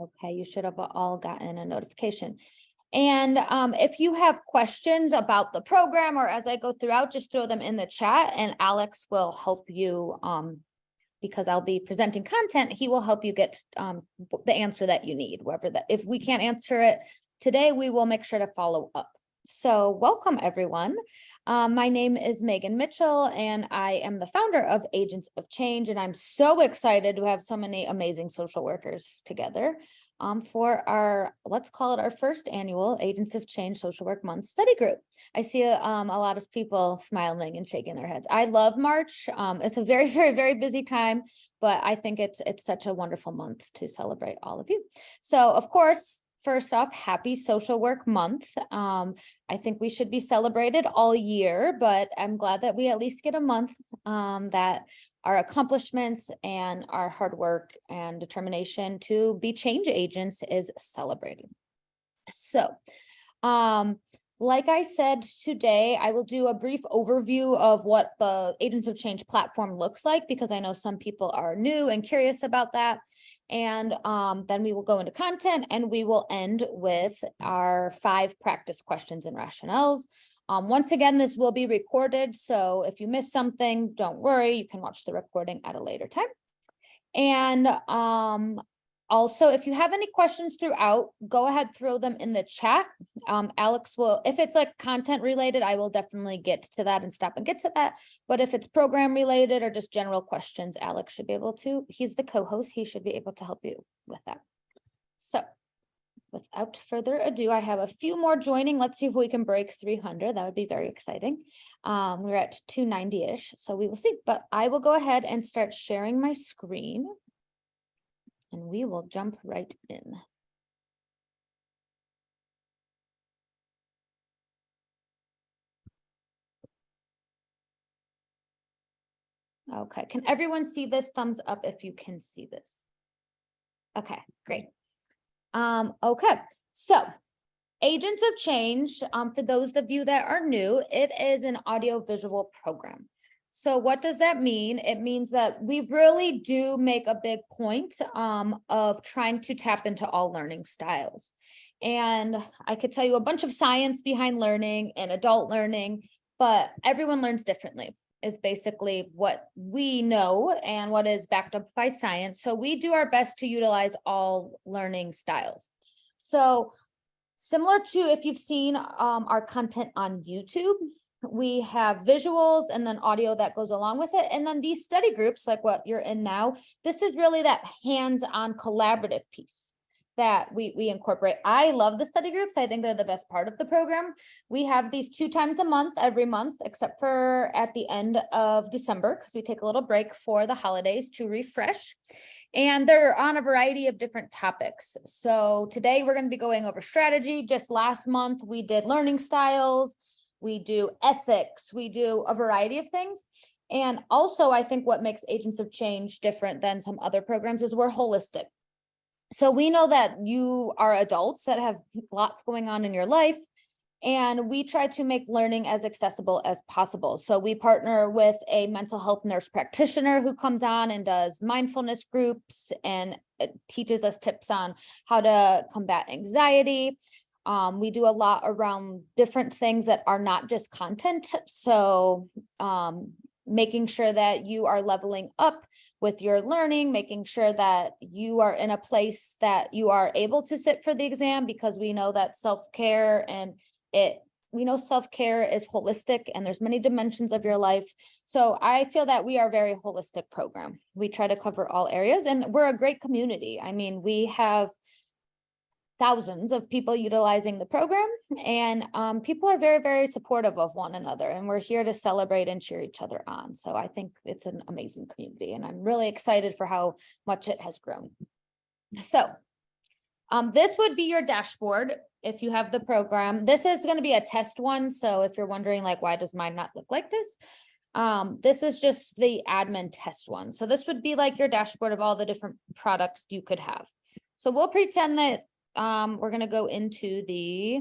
Okay, you should have all gotten a notification. And if you have questions about the program or as I go throughout, just throw them in the chat and Alex will help you because I'll be presenting content. He will help you get the answer that you need, wherever that, if we can't answer it today, we will make sure to follow up. So welcome everyone. My name is Megan Mitchell and I am the founder of Agents of Change. And I'm so excited to have so many amazing social workers together for our, let's call it our first annual Agents of Change Social Work Month study group. I see a lot of people smiling and shaking their heads. I love March. It's a very, very, very busy time, but I think it's such a wonderful month to celebrate all of you. So of course, first off, happy Social Work Month. I think we should be celebrated all year, but I'm glad that we at least get a month that our accomplishments and our hard work and determination to be change agents is celebrated. So, like I said today, I will do a brief overview of what the Agents of Change platform looks like, because I know some people are new and curious about that. And then we will go into content and we will end with our 5 practice questions and rationales. Once again, this will be recorded. So if you miss something, don't worry, you can watch the recording at a later time. And also, if you have any questions throughout, go ahead, throw them in the chat. Alex will, if it's like content related, I will definitely get to that and stop and get to that. But if it's program related or just general questions, Alex should be able to, he's the co-host, he should be able to help you with that. So without further ado, I have a few more joining. Let's see if we can break 300. That would be very exciting. We're at 290-ish, so we will see. But I will go ahead and start sharing my screen. And we will jump right in. Okay, can everyone see this? Thumbs up if you can see this. Okay, great. Okay, so Agents of Change, for those of you that are new, it is an audio-visual program. So what does that mean? It means that we really do make a big point of trying to tap into all learning styles. And I could tell you a bunch of science behind learning and adult learning, but everyone learns differently is basically what we know and what is backed up by science. So we do our best to utilize all learning styles. So similar to if you've seen our content on YouTube, we have visuals and then audio that goes along with it. And then these study groups, like what you're in now, this is really that hands-on collaborative piece that we incorporate. I love the study groups. I think they're the best part of the program. We have these 2 times a month, every month, except for at the end of December, because we take a little break for the holidays to refresh. And they're on a variety of different topics. So today we're going to be going over strategy. Just last month, we did learning styles. We do ethics, we do a variety of things. And also, I think what makes Agents of Change different than some other programs is we're holistic. So we know that you are adults that have lots going on in your life, and we try to make learning as accessible as possible. So we partner with a mental health nurse practitioner who comes on and does mindfulness groups and teaches us tips on how to combat anxiety. We do a lot around different things that are not just content. So making sure that you are leveling up with your learning, making sure that you are in a place that you are able to sit for the exam, because we know that self-care and we know self-care is holistic and there's many dimensions of your life. So I feel that we are a very holistic program. We try to cover all areas and we're a great community. I mean, we have thousands of people utilizing the program, and people are very, very supportive of one another, and we're here to celebrate and cheer each other on. So I think it's an amazing community, and I'm really excited for how much it has grown. So this would be your dashboard if you have the program. This is going to be a test one, so if you're wondering like, why does mine not look like this? This is just the admin test one. So this would be like your dashboard of all the different products you could have. So we'll pretend that we're going to go into the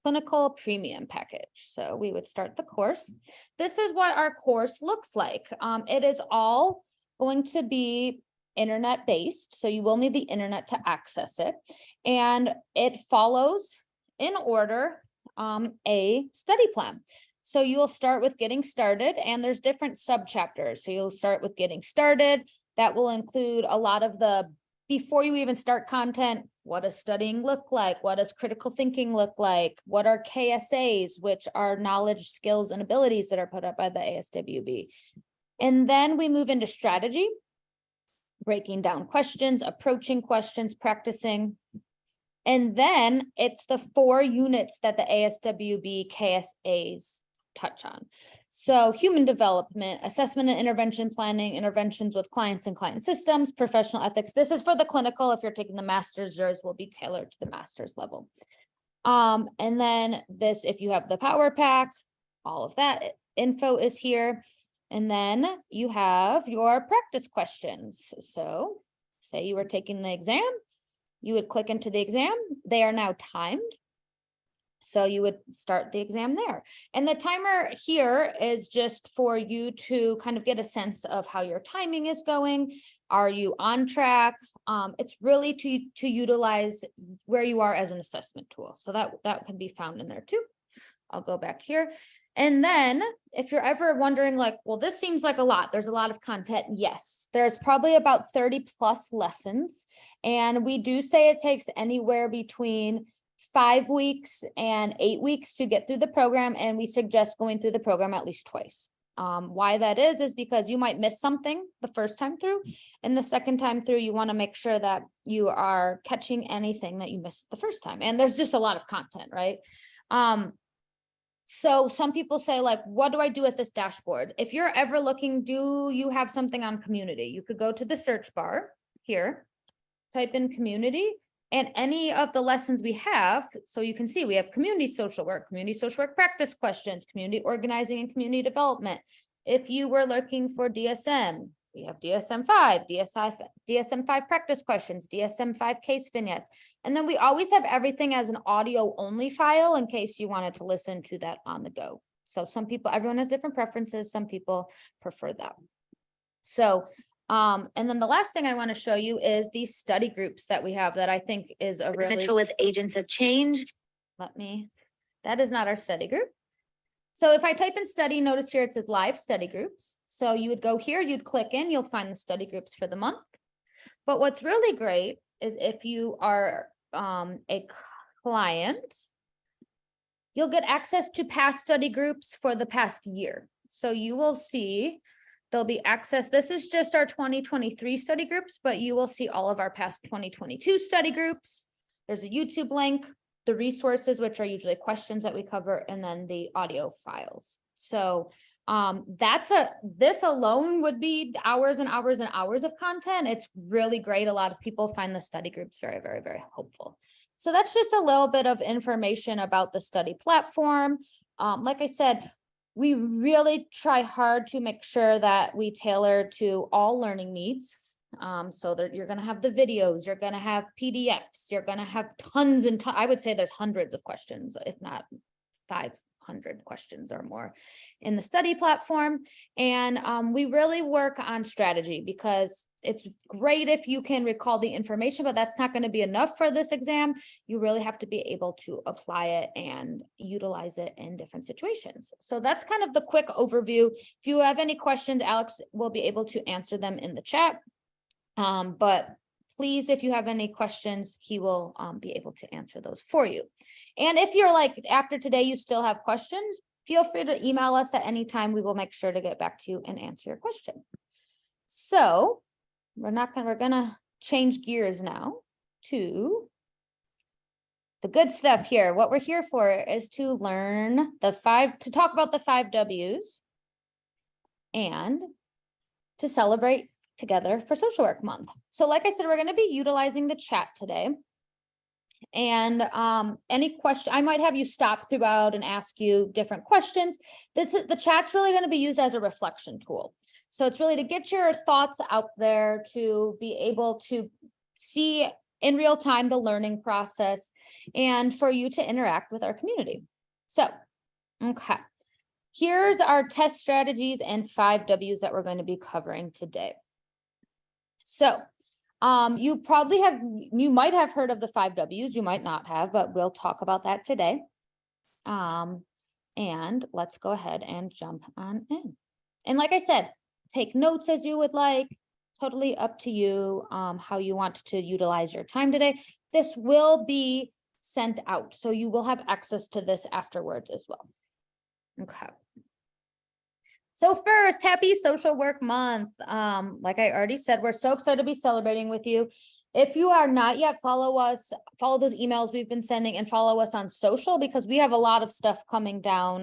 clinical premium package. So we would start the course. This is what our course looks like. It is all going to be internet-based, so you will need the internet to access it. And it follows in order a study plan. So you'll start with getting started, and there's different sub-chapters. So you'll start with getting started. That will include a lot of the, before you even start content, what does studying look like? What does critical thinking look like? What are KSAs, which are knowledge, skills, and abilities that are put up by the ASWB? And then we move into strategy, breaking down questions, approaching questions, practicing. And then it's the 4 units that the ASWB KSAs touch on. So human development, assessment and intervention planning, interventions with clients and client systems, professional ethics. This is for the clinical. If you're taking the master's, yours will be tailored to the master's level. And then this, if you have the power pack, all of that info is here. And then you have your practice questions. So say you were taking the exam, you would click into the exam. They are now timed. So you would start the exam there. And the timer here is just for you to kind of get a sense of how your timing is going. Are you on track? It's really to utilize where you are as an assessment tool. So that can be found in there too. I'll go back here. And then if you're ever wondering like, well, this seems like a lot, there's a lot of content. Yes, there's probably about 30 plus lessons. And we do say it takes anywhere between 5 weeks and 8 weeks to get through the program. And we suggest going through the program at least twice. Why that is because you might miss something the first time through, and the second time through, you want to make sure that you are catching anything that you missed the first time. And there's just a lot of content, right? So some people say like, what do I do with this dashboard? If you're ever looking, do you have something on community? You could go to the search bar here, type in community, and any of the lessons we have. So you can see we have community social work practice questions, community organizing and community development. If you were looking for DSM, we have DSM-5, DSM-5 practice questions, DSM-5 case vignettes. And then we always have everything as an audio only file in case you wanted to listen to that on the go. So some people, everyone has different preferences. Some people prefer that. So, and then the last thing I want to show you is these study groups that we have that I think is a really with agents of change. That is not our study group. So if I type in study, notice here it says live study groups. So you would go here, you'd click in, you'll find the study groups for the month. But what's really great is if you are a client, you'll get access to past study groups for the past year. So you will see there'll be access. This is just our 2023 study groups, but you will see all of our past 2022 study groups. There's a YouTube link, the resources, which are usually questions that we cover, and then the audio files. So this alone would be hours and hours and hours of content. It's really great. A lot of people find the study groups very, very, very helpful. So that's just a little bit of information about the study platform. Like I said, we really try hard to make sure that we tailor to all learning needs. So that you're going to have the videos, you're going to have PDFs, you're going to have tons and I would say there's hundreds of questions, if not 500 questions or more in the study platform. And we really work on strategy because it's great if you can recall the information, but that's not going to be enough for this exam. You really have to be able to apply it and utilize it in different situations. So that's kind of the quick overview. If you have any questions, Alex will be able to answer them in the chat. But please, if you have any questions, he will be able to answer those for you. And if you're like, after today, you still have questions, feel free to email us at any time. We will make sure to get back to you and answer your question. So we're gonna change gears now to the good stuff here. What we're here for is to learn to talk about the 5 W's and to celebrate together for Social Work Month. So like I said, we're going to be utilizing the chat today. And any question, I might have you stop throughout and ask you different questions. The chat's really going to be used as a reflection tool. So it's really to get your thoughts out there, to be able to see in real time the learning process, and for you to interact with our community. So, okay. Here's our test strategies and 5 W's that we're going to be covering today. So you might have heard of the 5 W's, you might not have, but we'll talk about that today. And let's go ahead and jump on in. And like I said, take notes as you would like, totally up to you how you want to utilize your time today. This will be sent out, so you will have access to this afterwards as well. Okay. So first, happy Social Work Month. Like I already said, we're so excited to be celebrating with you. If you are not yet, follow us, follow those emails we've been sending, and follow us on social, because we have a lot of stuff coming down,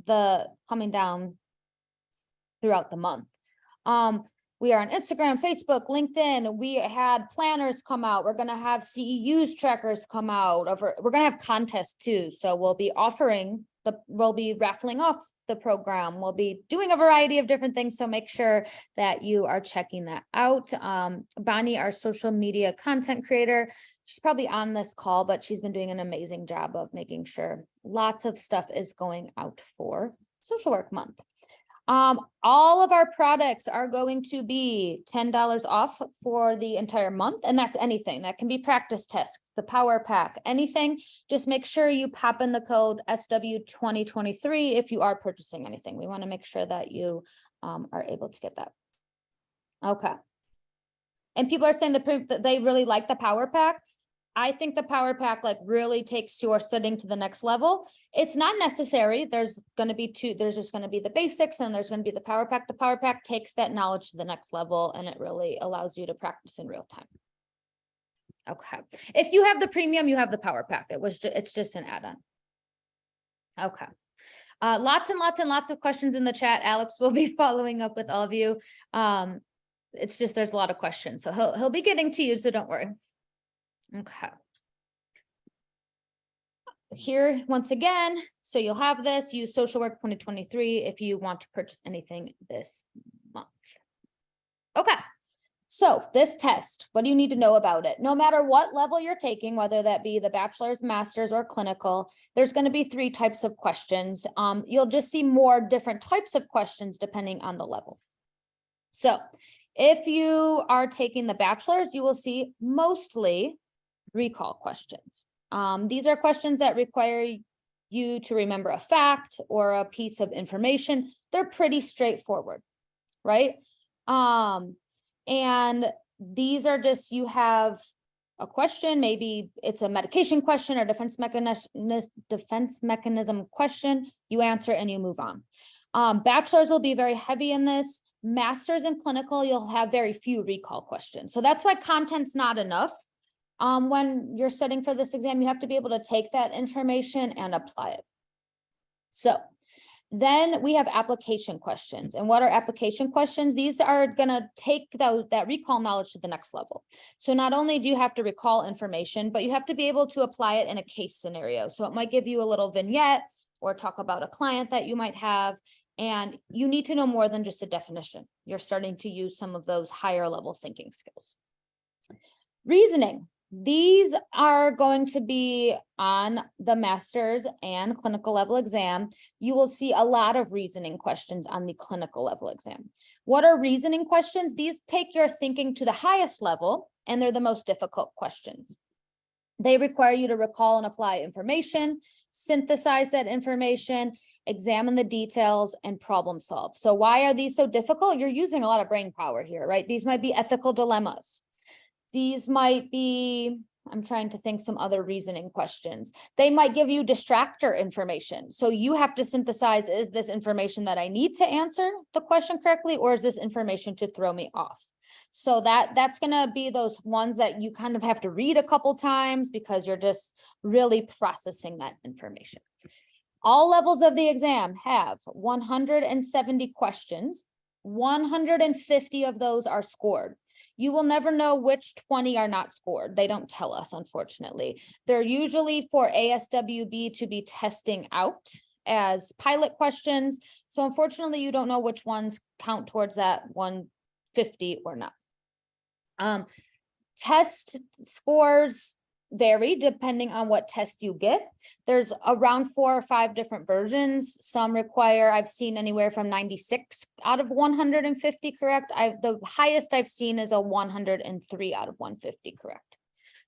throughout the month. We are on Instagram, Facebook, LinkedIn. We had planners come out. We're going to have CEUs trackers come out. We're going to have contests too. So we'll be raffling off the program. We'll be doing a variety of different things. So make sure that you are checking that out. Bonnie, our social media content creator, she's probably on this call, but she's been doing an amazing job of making sure lots of stuff is going out for Social Work Month. All of our products are going to be $10 off for the entire month. And that's anything that can be practice tests, the power pack, anything. Just make sure you pop in the code SW 2023 if you are purchasing anything. We want to make sure that you are able to get that. Okay. And people are saying that they really like the power pack. I think the power pack like really takes your studying to the next level. It's not necessary. There's going to be there's just going to be the basics, and there's going to be the power pack. The power pack takes that knowledge to the next level, and it really allows you to practice in real time. Okay. If you have the premium, you have the power pack. It's just an add-on. Okay. Lots and lots and lots of questions in the chat. Alex will be following up with all of you. It's just, there's a lot of questions, so he'll be getting to you, so don't worry. Okay. Here, once again, so you'll have this, use Social Work 2023 if you want to purchase anything this month. Okay. So this test, what do you need to know about it? No matter what level you're taking, whether that be the bachelor's, master's, or clinical, there's going to be 3 types of questions. You'll just see more different types of questions depending on the level. So if you are taking the bachelor's, you will see mostly recall questions. These are questions that require you to remember a fact or a piece of information. They're pretty straightforward, right? And these are just, you have a question, maybe it's a medication question or defense mechanism question, you answer and you move on. Bachelor's will be very heavy in this. Master's in clinical, you'll have very few recall questions. So that's why content's not enough. When you're studying for this exam, you have to be able to take that information and apply it. So then we have application questions. And what are application questions? These are going to take that recall knowledge to the next level. So not only do you have to recall information, but you have to be able to apply it in a case scenario. So it might give you a little vignette or talk about a client that you might have. And you need to know more than just a definition. You're starting to use some of those higher level thinking skills. Reasoning. These are going to be on the master's and clinical level exam. You will see a lot of reasoning questions on the clinical level exam. What are reasoning questions? These take your thinking to the highest level, and they're the most difficult questions. They require you to recall and apply information, synthesize that information, examine the details, and problem solve. So why are these so difficult? You're using a lot of brain power here, right? These might be ethical dilemmas. These might be, I'm trying to think some other reasoning questions. They might give you distractor information. So you have to synthesize, is this information that I need to answer the question correctly, or is this information to throw me off? So that's going to be those ones that you kind of have to read a couple times because you're just really processing that information. All levels of the exam have 170 questions. 150 of those are scored. You will never know which 20 are not scored. They don't tell us, unfortunately. They're usually for ASWB to be testing out as pilot questions. So unfortunately, you don't know which ones count towards that 150 or not. Test scores vary depending on what test you get. There's around 4 or 5 different versions. Some require, I've seen anywhere from 96 out of 150 correct. The highest I've seen is a 103 out of 150 correct.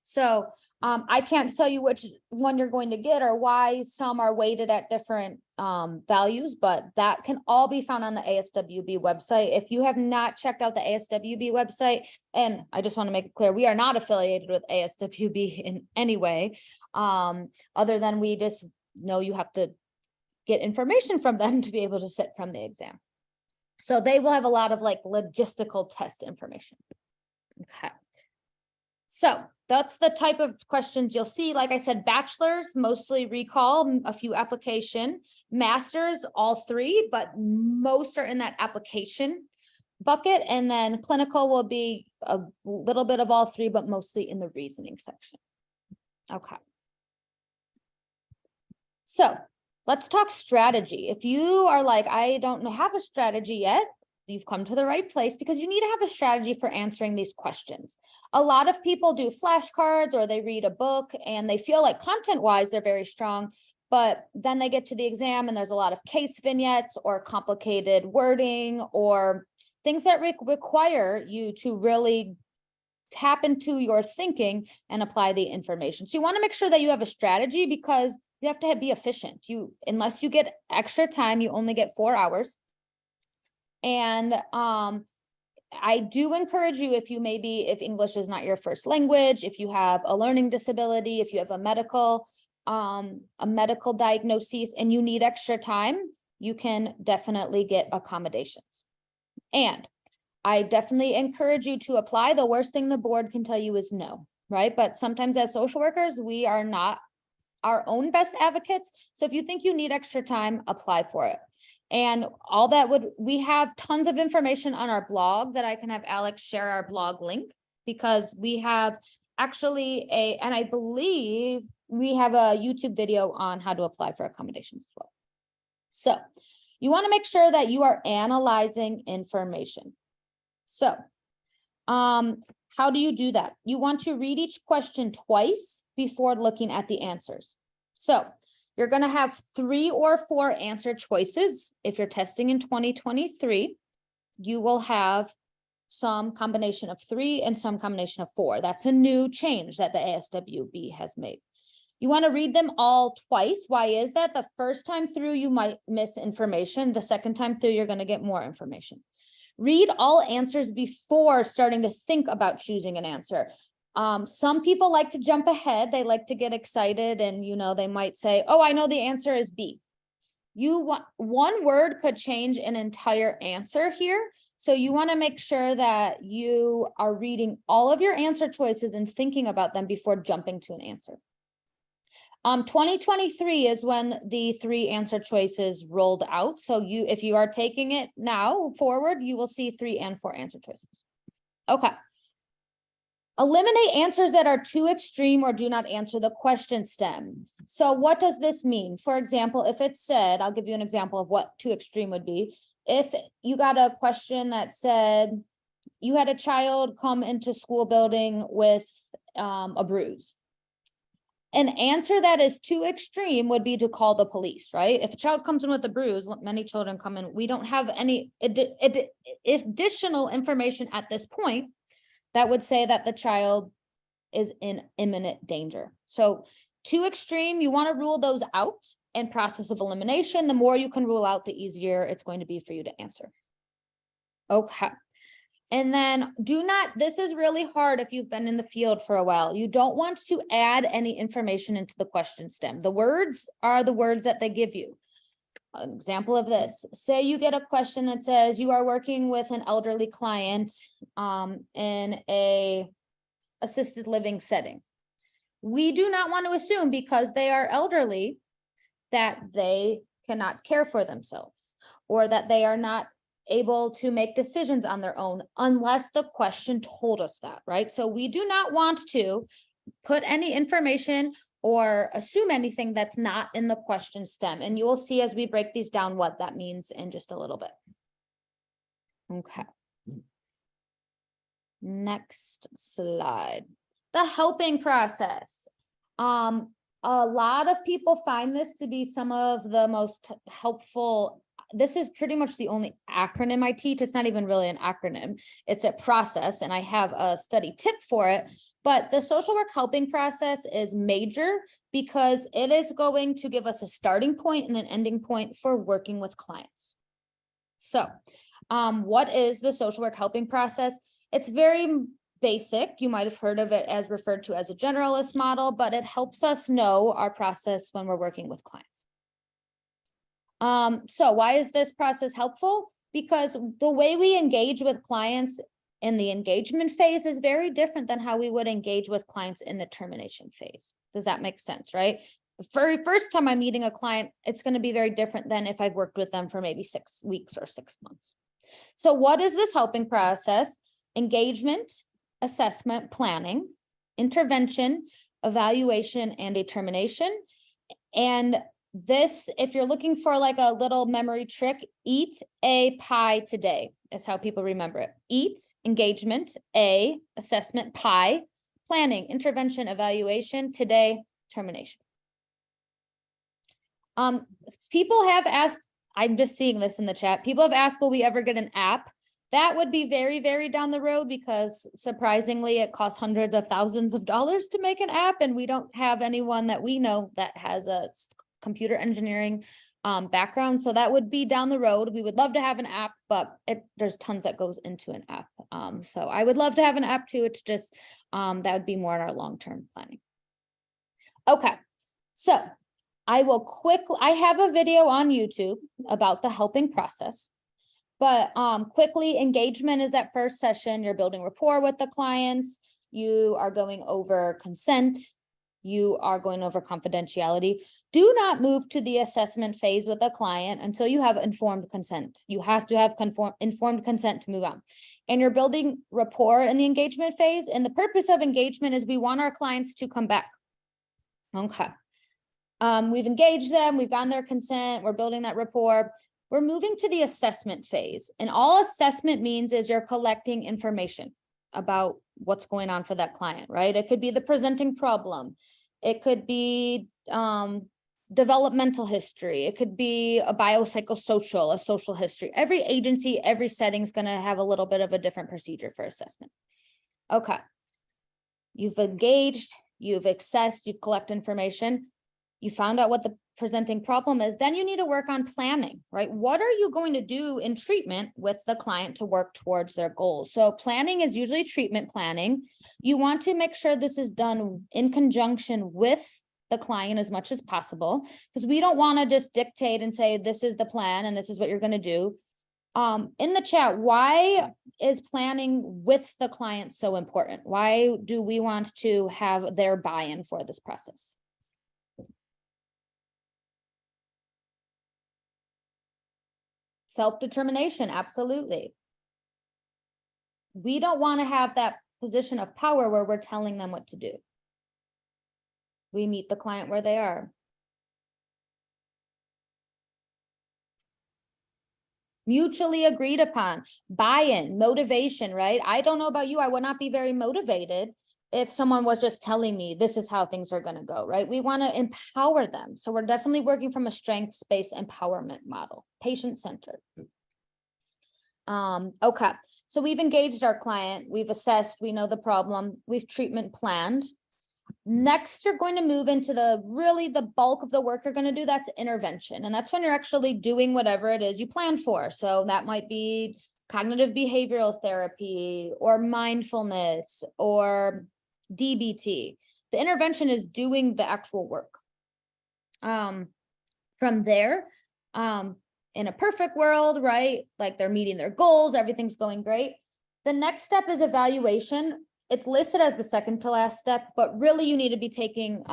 So I can't tell you which one you're going to get or why some are weighted at different values, but that can all be found on the ASWB website. If you have not checked out the ASWB website, and I just want to make it clear, we are not affiliated with ASWB in any way, other than we just know you have to get information from them to be able to sit from the exam. So they will have a lot of like logistical test information. Okay. So that's the type of questions you'll see. Like I said, bachelor's, mostly recall, a few application, master's, all 3, but most are in that application bucket. And then clinical will be a little bit of all 3, but mostly in the reasoning section. Okay. So let's talk strategy. If you are like, I don't have a strategy yet, you've come to the right place, because you need to have a strategy for answering these questions. A lot of people do flashcards or they read a book and they feel like content-wise they're very strong, but then they get to the exam and there's a lot of case vignettes or complicated wording or things that require you to really tap into your thinking and apply the information. So you want to make sure that you have a strategy, because you have to be efficient. Unless you get extra time, you only get 4 hours. And I do encourage you, if English is not your first language, if you have a learning disability, if you have a medical diagnosis and you need extra time, you can definitely get accommodations. And I definitely encourage you to apply. The worst thing the board can tell you is no, right? But sometimes as social workers, we are not our own best advocates. So if you think you need extra time, apply for it. And all that we have tons of information on our blog that I can have Alex share our blog link, because we have actually and I believe we have a YouTube video on how to apply for accommodations as well. So you want to make sure that you are analyzing information. So how do you do that? You want to read each question twice before looking at the answers. So you're going to have 3 or 4 answer choices. If you're testing in 2023, you will have some combination of 3 and some combination of 4. That's a new change that the ASWB has made. You want to read them all twice. Why is that? The first time through, you might miss information. The second time through, you're going to get more information. Read all answers before starting to think about choosing an answer. Some people like to jump ahead. They like to get excited and, they might say, oh, I know the answer is B. One word could change an entire answer here. So you want to make sure that you are reading all of your answer choices and thinking about them before jumping to an answer. 2023 is when the 3 answer choices rolled out. So if you are taking it now forward, you will see 3 and 4 answer choices. Okay. Eliminate answers that are too extreme or do not answer the question stem. So what does this mean? For example, if it said, I'll give you an example of what too extreme would be. If you got a question that said you had a child come into school building with a bruise. An answer that is too extreme would be to call the police, right? If a child comes in with a bruise, many children come in, we don't have any additional information at this point that would say that the child is in imminent danger. So too extreme, you want to rule those out. And process of elimination, the more you can rule out, the easier it's going to be for you to answer. Okay. And then this is really hard if you've been in the field for a while. You don't want to add any information into the question stem. The words are the words that they give you. An example of this, say you get a question that says you are working with an elderly client in a assisted living setting. We do not want to assume because they are elderly that they cannot care for themselves or that they are not able to make decisions on their own unless the question told us that, right? So we do not want to put any information or assume anything that's not in the question stem. And you will see as we break these down what that means in just a little bit. Okay. Next slide. The helping process. A lot of people find this to be some of the most helpful. This is pretty much the only acronym I teach. It's not even really an acronym. It's a process, and I have a study tip for it. But the social work helping process is major because it is going to give us a starting point and an ending point for working with clients. So, what is the social work helping process? It's very basic. You might have heard of it as referred to as a generalist model, but it helps us know our process when we're working with clients. So why is this process helpful? Because the way we engage with clients in the engagement phase is very different than how we would engage with clients in the termination phase. Does that make sense, right? The very first time I'm meeting a client, it's going to be very different than if I've worked with them for maybe 6 weeks or 6 months. So what is this helping process? Engagement, assessment, planning, intervention, evaluation, and determination. And this, if you're looking for like a little memory trick, eat a pie today is how people remember it. Eat, engagement, A, assessment, pie, planning, intervention, evaluation, today, termination. People have asked, I'm just seeing this in the chat. People have asked, will we ever get an app? That would be very, very down the road because surprisingly, it costs hundreds of thousands of dollars to make an app. And we don't have anyone that we know that has a computer engineering background. So that would be down the road. We would love to have an app, but there's tons that goes into an app. So I would love to have an app too. It's just, that would be more in our long-term planning. Okay, so I have a video on YouTube about the helping process. But quickly, engagement is that first session. You're building rapport with the clients. You are going over consent. You are going over confidentiality. Do not move to the assessment phase with a client until you have informed consent. You have to have informed consent to move on. And you're building rapport in the engagement phase. And the purpose of engagement is we want our clients to come back. Okay. We've engaged them. We've gotten their consent. We're building that rapport. We're moving to the assessment phase, and all assessment means is you're collecting information about what's going on for that client, right? It could be the presenting problem. It could be developmental history. It could be a biopsychosocial, a social history. Every agency, every setting is going to have a little bit of a different procedure for assessment. Okay. You've engaged, you've assessed, you've collected information. You found out what the presenting problem is, then you need to work on planning, right? What are you going to do in treatment with the client to work towards their goals? So planning is usually treatment planning. You want to make sure this is done in conjunction with the client as much as possible, because we don't want to just dictate and say, this is the plan and this is what you're going to do. In the chat, why is planning with the client so important? Why do we want to have their buy-in for this process? Self-determination, absolutely. We don't want to have that position of power where we're telling them what to do. We meet the client where they are. Mutually agreed upon, buy-in, motivation, right? I don't know about you, I would not be very motivated if someone was just telling me this is how things are going to go, right? We want to empower them. So we're definitely working from a strengths-based empowerment model, patient-centered. Okay, so we've engaged our client, we've assessed, we know the problem, we've treatment planned. Next, you're going to move into the bulk of the work you're going to do, that's intervention. And that's when you're actually doing whatever it is you plan for. So that might be cognitive behavioral therapy or mindfulness or DBT. The intervention is doing the actual work. From there, in a perfect world, right? Like they're meeting their goals, everything's going great. The next step is evaluation. It's listed as the second to last step, but really you need to be taking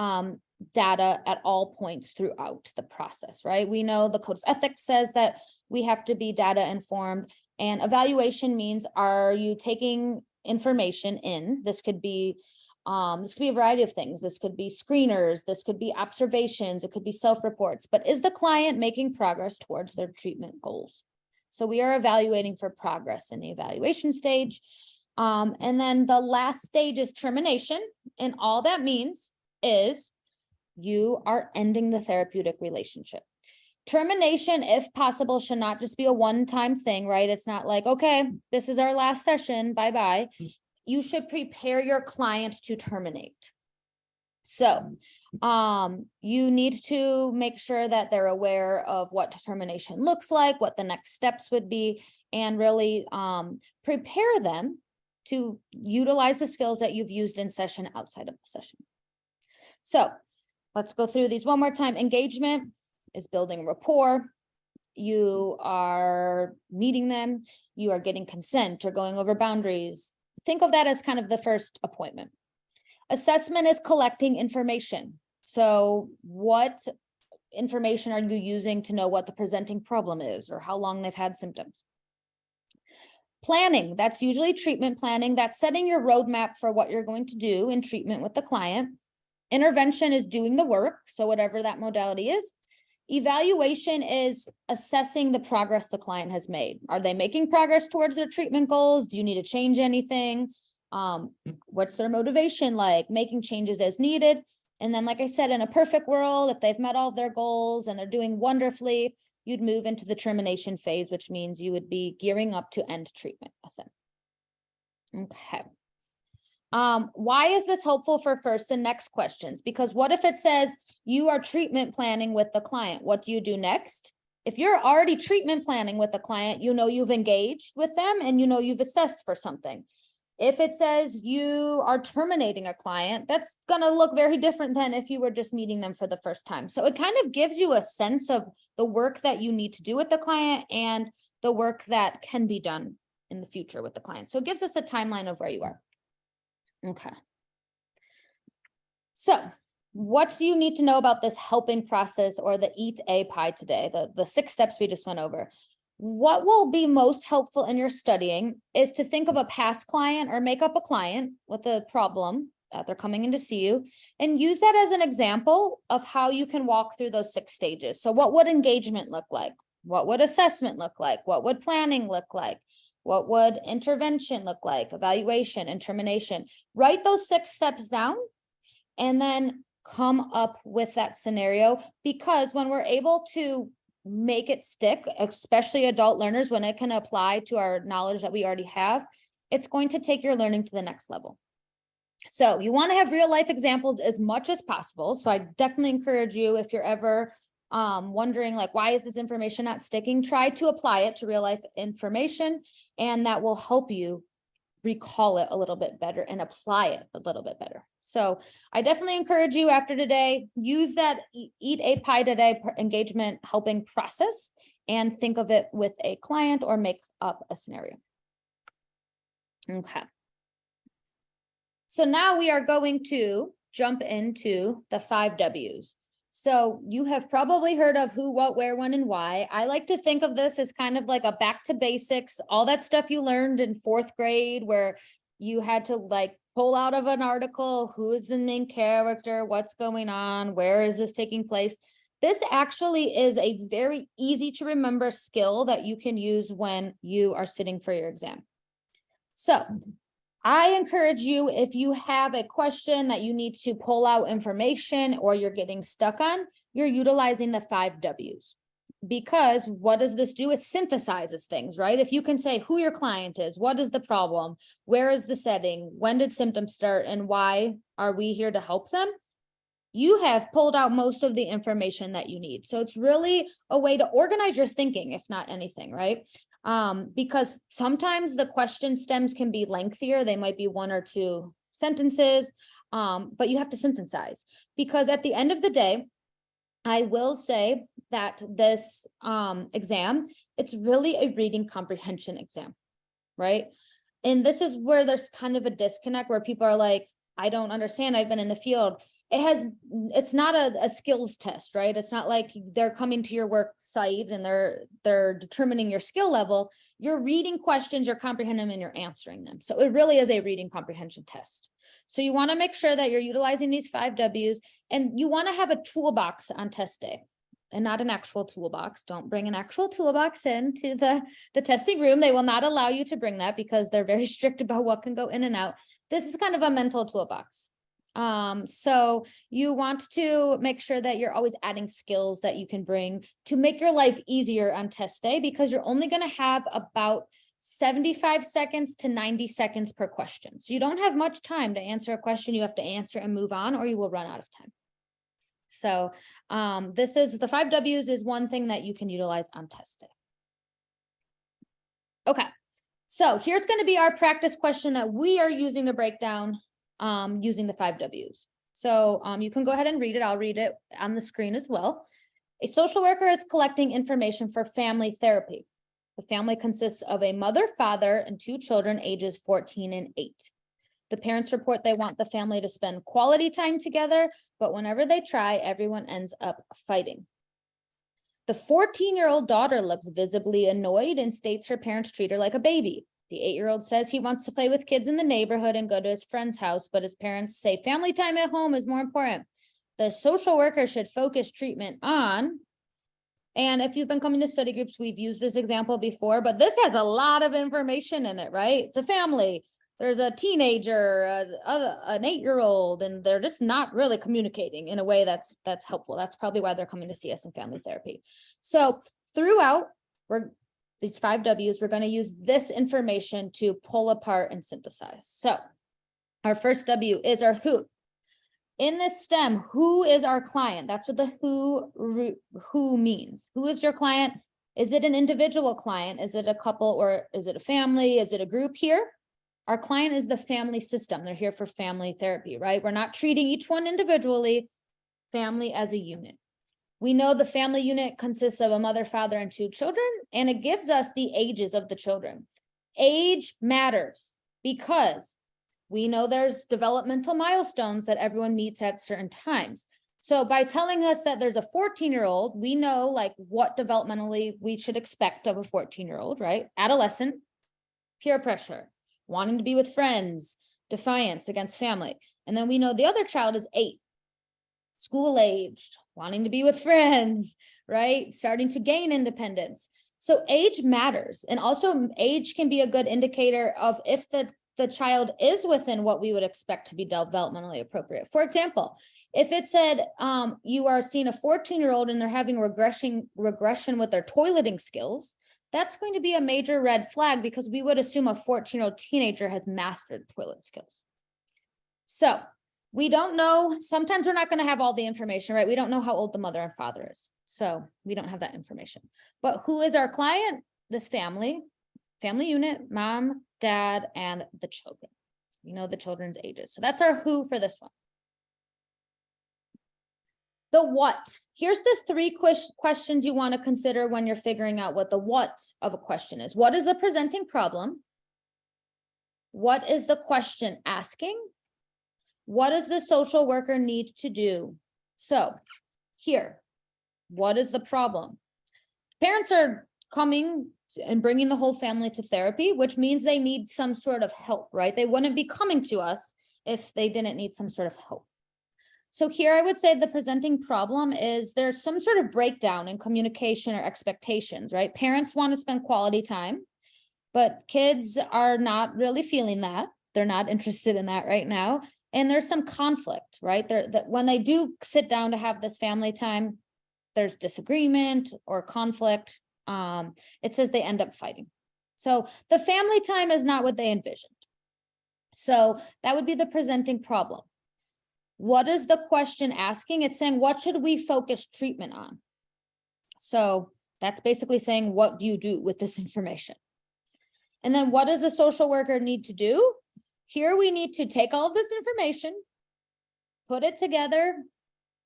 data at all points throughout the process, right? We know the Code of Ethics says that we have to be data informed, and evaluation means, are you taking information in? This could be a variety of things. This could be screeners, this could be observations, it could be self-reports, but is the client making progress towards their treatment goals? So we are evaluating for progress in the evaluation stage. And then the last stage is termination. And all that means is you are ending the therapeutic relationship. Termination, if possible, should not just be a one-time thing, right? It's not like, okay, this is our last session, bye-bye. You should prepare your client to terminate. So you need to make sure that they're aware of what termination looks like, what the next steps would be, and really prepare them to utilize the skills that you've used in session outside of the session. So let's go through these one more time. Engagement is building rapport. You are meeting them. You are getting consent or going over boundaries. Think of that as kind of the first appointment. Assessment is collecting information. So what information are you using to know what the presenting problem is or how long they've had symptoms? Planning, that's usually treatment planning. That's setting your roadmap for what you're going to do in treatment with the client. Intervention is doing the work, so whatever that modality is. Evaluation is assessing the progress the client has made. Are they making progress towards their treatment goals? Do you need to change anything? What's their motivation like? Making changes as needed. And then, like I said, in a perfect world, if they've met all of their goals and they're doing wonderfully, you'd move into the termination phase, which means you would be gearing up to end treatment with them. Okay. Why is this helpful for first and next questions? Because what if it says you are treatment planning with the client? What do you do next? If you're already treatment planning with the client, you know you've engaged with them and you know you've assessed for something. If it says you are terminating a client, that's going to look very different than if you were just meeting them for the first time. So it kind of gives you a sense of the work that you need to do with the client and the work that can be done in the future with the client. So it gives us a timeline of where you are. Okay. So what do you need to know about this helping process or the Eat a Pie today, the 6 steps we just went over? What will be most helpful in your studying is to think of a past client or make up a client with a problem that they're coming in to see you and use that as an example of how you can walk through those 6 stages. So what would engagement look like? What would assessment look like? What would planning look like? What would intervention look like? Evaluation and termination. Write those 6 steps down and then come up with that scenario, because when we're able to make it stick, especially adult learners, when it can apply to our knowledge that we already have, it's going to take your learning to the next level. So you want to have real life examples as much as possible. So I definitely encourage you, if you're ever wondering like, why is this information not sticking? Try to apply it to real life information, and that will help you recall it a little bit better and apply it a little bit better. So I definitely encourage you after today, use that Eat a Pie today engagement helping process and think of it with a client or make up a scenario. Okay. So now we are going to jump into the 5 W's. So you have probably heard of who, what, where, when, and why. I like to think of this as kind of like a back to basics, all that stuff you learned in 4th grade where you had to like pull out of an article, who is the main character, what's going on, where is this taking place? This actually is a very easy to remember skill that you can use when you are sitting for your exam. So I encourage you, if you have a question that you need to pull out information or you're getting stuck on, you're utilizing the 5 W's. Because what does this do? It synthesizes things, right? If you can say who your client is, what is the problem, where is the setting, when did symptoms start, and why are we here to help them? You have pulled out most of the information that you need. So it's really a way to organize your thinking, if not anything, right? Because sometimes the question stems can be lengthier. They might be 1 or 2 sentences, but you have to synthesize, because at the end of the day, I will say that this exam, it's really a reading comprehension exam, right? And this is where there's kind of a disconnect where people are like, I don't understand, I've been in the field. It's not a skills test, right? It's not like they're coming to your work site and they're determining your skill level. You're reading questions, you're comprehending them, and you're answering them. So it really is a reading comprehension test. So you want to make sure that you're utilizing these 5 W's, and you want to have a toolbox on test day and not an actual toolbox. Don't bring an actual toolbox into the testing room. They will not allow you to bring that because they're very strict about what can go in and out. This is kind of a mental toolbox. So you want to make sure that you're always adding skills that you can bring to make your life easier on test day, because you're only going to have about 75 seconds to 90 seconds per question. So you don't have much time to answer a question. You have to answer and move on, or you will run out of time. So this is the 5 W's is one thing that you can utilize on test day. Okay, so here's going to be our practice question that we are using to break down using the 5 W's. So you can go ahead and read it. I'll read it on the screen as well. A social worker is collecting information for family therapy. The family consists of a mother, father, and 2 children ages 14 and 8. The parents report they want the family to spend quality time together, but whenever they try, everyone ends up fighting. The 14-year-old daughter looks visibly annoyed and states her parents treat her like a baby. The 8-year-old says he wants to play with kids in the neighborhood and go to his friend's house, but his parents say family time at home is more important. The social worker should focus treatment on, and if you've been coming to study groups, we've used this example before, but this has a lot of information in it, right? It's a family. There's a teenager, an 8-year-old, and they're just not really communicating in a way that's helpful. That's probably why they're coming to see us in family therapy. So throughout these 5 W's, we're going to use this information to pull apart and synthesize. So our first W is our who. In this stem, who is our client? That's what the who means. Who is your client? Is it an individual client? Is it a couple, or is it a family? Is it a group here? Our client is the family system. They're here for family therapy, right? We're not treating each one individually, family as a unit. We know the family unit consists of a mother, father, and 2 children, and it gives us the ages of the children. Age matters because we know there's developmental milestones that everyone meets at certain times. So by telling us that there's a 14-year-old, we know like what developmentally we should expect of a 14-year-old, right? Adolescent, peer pressure, wanting to be with friends, defiance against family. And then we know the other child is 8, school aged, wanting to be with friends, right? Starting to gain independence. So age matters. And also age can be a good indicator of if the child is within what we would expect to be developmentally appropriate. For example, if it said you are seeing a 14-year-old and they're having regression with their toileting skills, that's going to be a major red flag because we would assume a 14-year-old teenager has mastered toilet skills. So we don't know, sometimes we're not going to have all the information, right? We don't know how old the mother and father is. So we don't have that information. But who is our client? This family unit, mom, dad, and the children. You know the children's ages. So that's our who for this one. The what. Here's the 3 questions you want to consider when you're figuring out what the what of a question is. What is the presenting problem? What is the question asking? What does the social worker need to do? So here, what is the problem? Parents are coming and bringing the whole family to therapy, which means they need some sort of help, right? They wouldn't be coming to us if they didn't need some sort of help. So here I would say the presenting problem is there's some sort of breakdown in communication or expectations, right? Parents want to spend quality time, but kids are not really feeling that. They're not interested in that right now. And there's some conflict, right? That when they do sit down to have this family time, there's disagreement or conflict. It says they end up fighting. So the family time is not what they envisioned. So that would be the presenting problem. What is the question asking? It's saying, what should we focus treatment on? So that's basically saying, what do you do with this information? And then what does the social worker need to do? Here we need to take all of this information, put it together,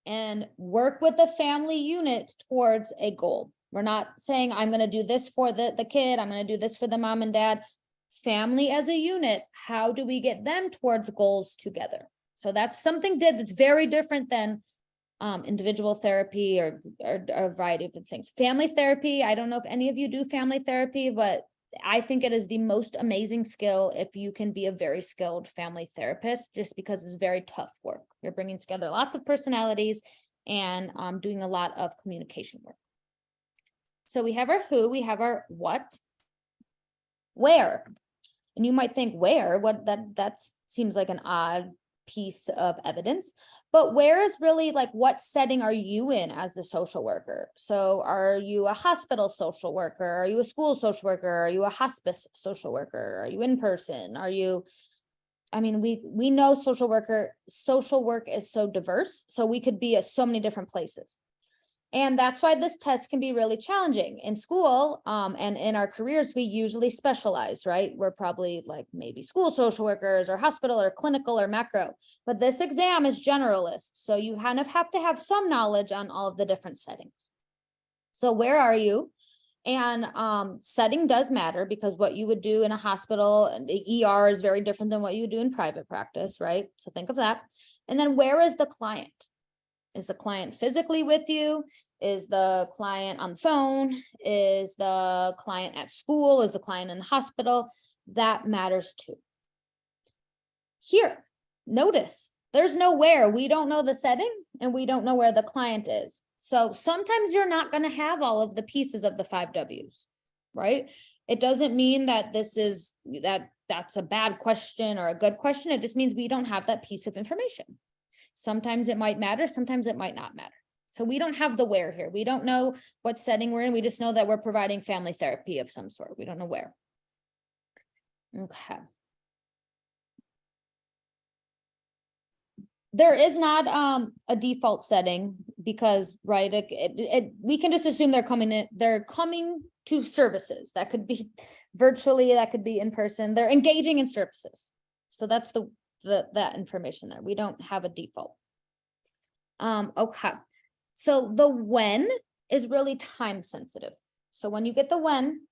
and work with the family unit towards a goal. We're not saying I'm going to do this for the kid, I'm going to do this for the mom and dad. Family as a unit, how do we get them towards goals together? So that's something that's very different than individual therapy or a variety of things. Family therapy, I don't know if any of you do family therapy, but I think it is the most amazing skill if you can be a very skilled family therapist, just because it's very tough work. You're bringing together lots of personalities and doing a lot of communication work. So we have our who, we have our what, where. And you might think where, what that seems like an odd piece of evidence, but where is really like, what setting are you in as the social worker? So are you a hospital social worker? Are you a school social worker? Are you a hospice social worker? Are you in person? Are you, I mean, we know social work is so diverse, so we could be at so many different places. And that's why this test can be really challenging. In school, and in our careers, we usually specialize, right? We're probably like maybe school social workers or hospital or clinical or macro, but this exam is generalist. So you kind of have to have some knowledge on all of the different settings. So where are you? And setting does matter, because what you would do in a hospital and the ER is very different than what you would do in private practice, right? So think of that. And then where is the client? Is the client physically with you? Is the client on the phone? Is the client at school? Is the client in the hospital? That matters too. Here, notice there's no where. We don't know the setting and we don't know where the client is. So sometimes you're not going to have all of the pieces of the 5 W's, right? It doesn't mean that that's a bad question or a good question. It just means we don't have that piece of information. Sometimes it might matter, sometimes it might not matter. So we don't have the where here. We don't know what setting we're in. We just know that we're providing family therapy of some sort. We don't know where. Okay. There is not a default setting, because, right, we can just assume they're coming to services. That could be virtually, that could be in person. They're engaging in services. So that's that information there. We don't have a default. Okay. So the when is really time sensitive. So when you get the when,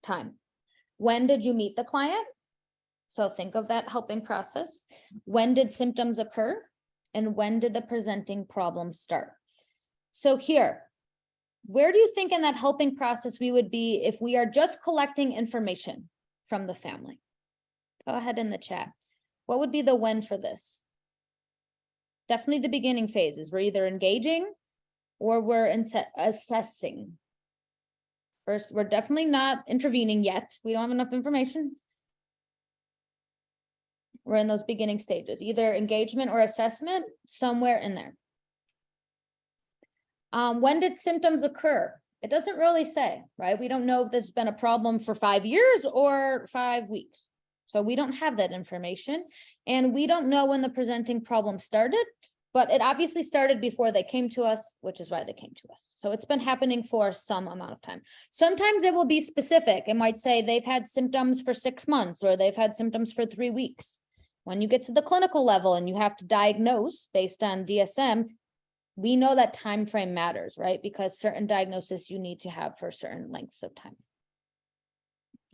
time. When did you meet the client? So think of that helping process. When did symptoms occur? And when did the presenting problem start? So here, where do you think in that helping process we would be if we are just collecting information from the family? Go ahead in the chat. What would be the when for this? Definitely the beginning phases. We're either engaging or we're assessing. First, we're definitely not intervening yet. We don't have enough information. We're in those beginning stages, either engagement or assessment, somewhere in there. When did symptoms occur? It doesn't really say, right? We don't know if this has been a problem for 5 years or 5 weeks. So we don't have that information, and we don't know when the presenting problem started, but it obviously started before they came to us, which is why they came to us. So it's been happening for some amount of time. Sometimes it will be specific. It might say they've had symptoms for 6 months or they've had symptoms for 3 weeks. When you get to the clinical level and you have to diagnose based on DSM, we know that time frame matters, right? Because certain diagnosis you need to have for certain lengths of time.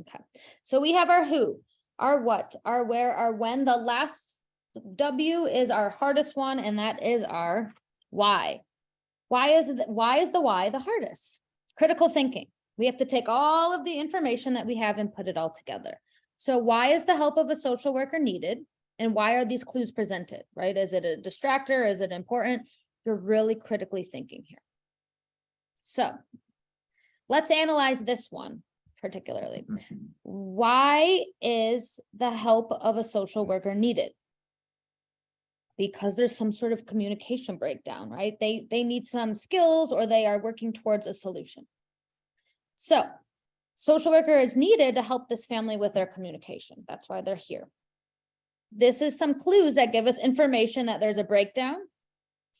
Okay, so we have our who, our what, our where, our when. The last W is our hardest one, and that is our why. Why is the why the hardest? Critical thinking. We have to take all of the information that we have and put it all together. So why is the help of a social worker needed? And why are these clues presented, right? Is it a distractor? Is it important? You're really critically thinking here. So let's analyze this one particularly. Why is the help of a social worker needed? Because there's some sort of communication breakdown, right? They need some skills, or they are working towards a solution. So social worker is needed to help this family with their communication. That's why they're here. This is some clues that give us information that there's a breakdown.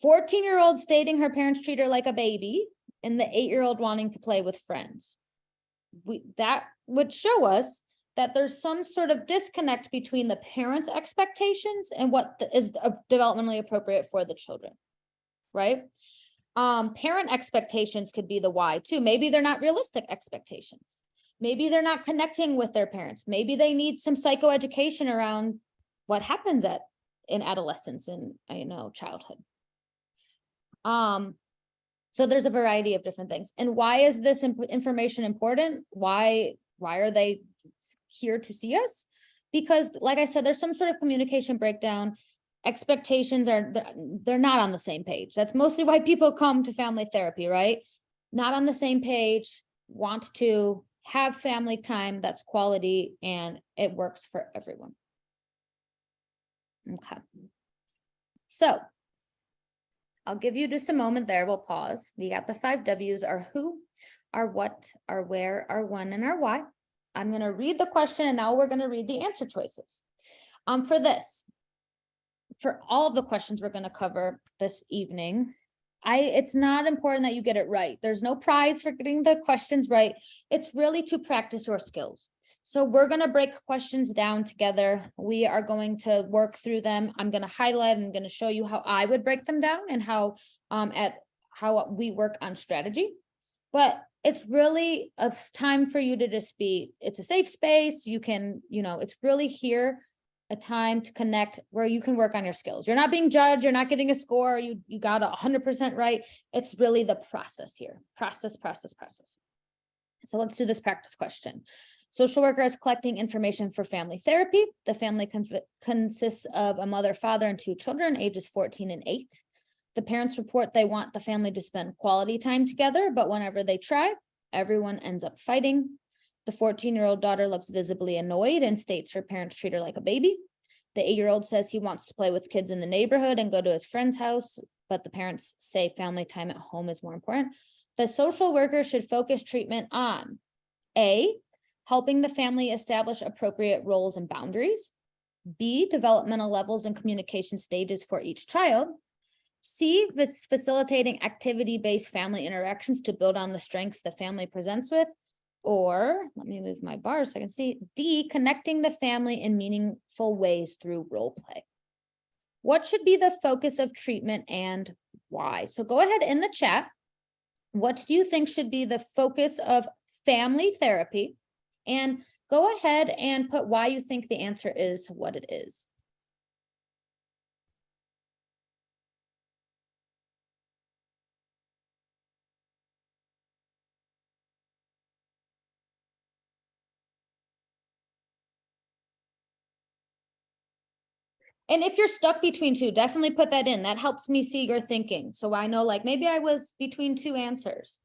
14-year-old stating her parents treat her like a baby, and the 8-year-old wanting to play with friends. That would show us that there's some sort of disconnect between the parents' expectations and what is developmentally appropriate for the children, right? Parent expectations could be the why too. Maybe they're not realistic expectations. Maybe they're not connecting with their parents. Maybe they need some psychoeducation around what happens in adolescence and childhood. So there's a variety of different things. And why is this information important? Why are they here to see us? Because, like I said, there's some sort of communication breakdown. Expectations they're not on the same page. That's mostly why people come to family therapy, right? Not on the same page, want to have family time that's quality, and it works for everyone. Okay. So I'll give you just a moment there. We'll pause. We got the 5 W's: our who, our what, our where, our when, and our why. I'm going to read the question, and now we're going to read the answer choices. For all of the questions we're going to cover this evening, it's not important that you get it right. There's no prize for getting the questions right. It's really to practice your skills. So we're going to break questions down together. We are going to work through them. I'm going to highlight and I'm going to show you how I would break them down and how we work on strategy. But it's really a time for you to just it's a safe space. You can, it's really here a time to connect where you can work on your skills. You're not being judged. You're not getting a score. You got 100% right. It's really the process here. Process. So let's do this practice question. Social worker is collecting information for family therapy. The family consists of a mother, father, and 2 children, ages 14 and 8. The parents report they want the family to spend quality time together, but whenever they try, everyone ends up fighting. The 14-year-old daughter looks visibly annoyed and states her parents treat her like a baby. The 8-year-old says he wants to play with kids in the neighborhood and go to his friend's house, but the parents say family time at home is more important. The social worker should focus treatment on A, helping the family establish appropriate roles and boundaries. B, developmental levels and communication stages for each child. C, facilitating activity-based family interactions to build on the strengths the family presents with. Or, let me move my bar so I can see. D, connecting the family in meaningful ways through role play. What should be the focus of treatment and why? So go ahead in the chat. What do you think should be the focus of family therapy? And go ahead and put why you think the answer is what it is. And if you're stuck between 2, definitely put that in. That helps me see your thinking. So I know, like, maybe I was between 2 answers.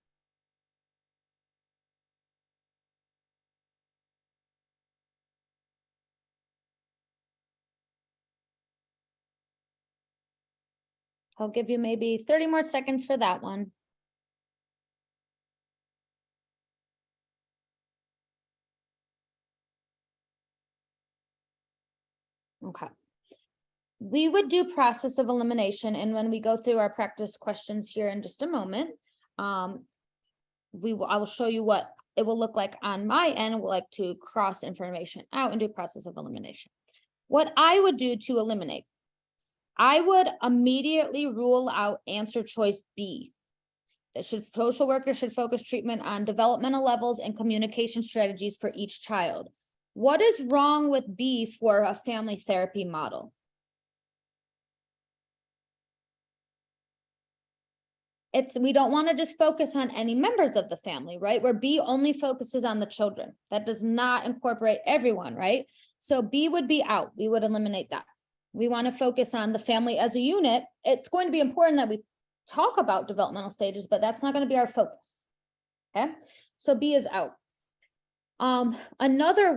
I'll give you maybe 30 more seconds for that one. Okay. We would do process of elimination, and when we go through our practice questions here in just a moment, I will show you what it will look like on my end. We'll like to cross information out and do process of elimination. What I would do to eliminate, I would immediately rule out answer choice B. Social workers should focus treatment on developmental levels and communication strategies for each child. What is wrong with B for a family therapy model? We don't want to just focus on any members of the family, right? Where B only focuses on the children. That does not incorporate everyone, right? So B would be out. We would eliminate that. We want to focus on the family as a unit. It's going to be important that we talk about developmental stages, but that's not going to be our focus. Okay, so B is out. Another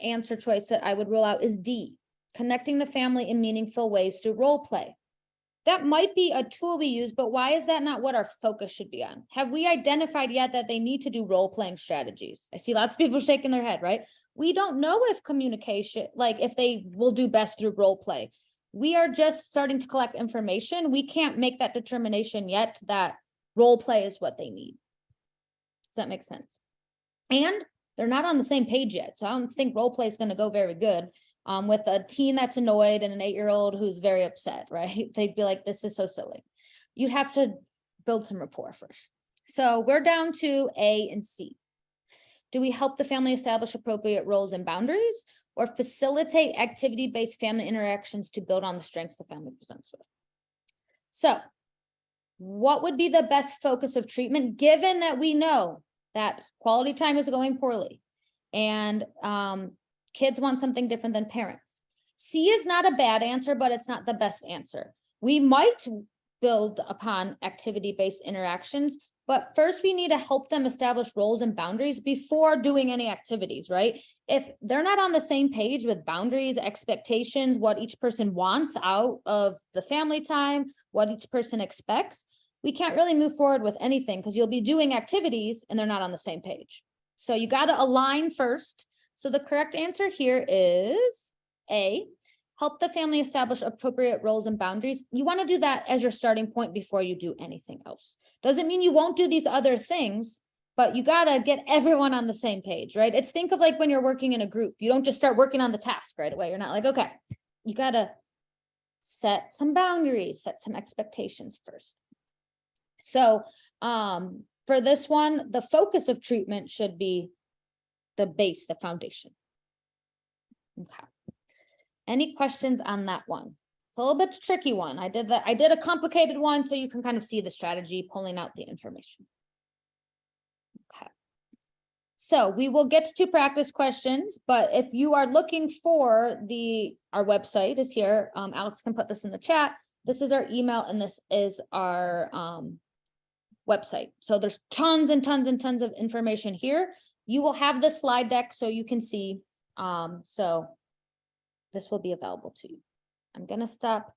answer choice that I would rule out is D, connecting the family in meaningful ways through role play. That might be a tool we use, but why is that not what our focus should be on? Have we identified yet that they need to do role-playing strategies? I see lots of people shaking their head, right? We don't know if communication, like if they will do best through role play. We are just starting to collect information. We can't make that determination yet that role play is what they need. Does that make sense? And they're not on the same page yet. So I don't think role play is going to go very good. With a teen that's annoyed and an 8-year-old who's very upset, right? They'd be like, this is so silly. You'd have to build some rapport first. So we're down to A and C. Do we help the family establish appropriate roles and boundaries, or facilitate activity-based family interactions to build on the strengths the family presents with? So what would be the best focus of treatment, given that we know that quality time is going poorly and kids want something different than parents? C is not a bad answer, but it's not the best answer. We might build upon activity-based interactions, but first we need to help them establish roles and boundaries before doing any activities, right? if they're not on the same page with boundaries, expectations, what each person wants out of the family time, what each person expects, we can't really move forward with anything because you'll be doing activities and they're not on the same page. So you got to align first. So the correct answer here is A, help the family establish appropriate roles and boundaries. You want to do that as your starting point before you do anything else. Doesn't mean you won't do these other things, but you got to get everyone on the same page, right? It's think of like when you're working in a group, you don't just start working on the task right away. You're not like, okay, you got to set some boundaries, set some expectations first. So for this one, the focus of treatment should be the base, the foundation. Okay. Any questions on that one? It's a little bit tricky one. I did a complicated one so you can kind of see the strategy, pulling out the information. Okay. So we will get to practice questions, but if you are looking for our website is here. Alex can put this in the chat. This is our email and this is our website. So there's tons and tons and tons of information here. You will have the slide deck so you can see. So this will be available to you. I'm going to stop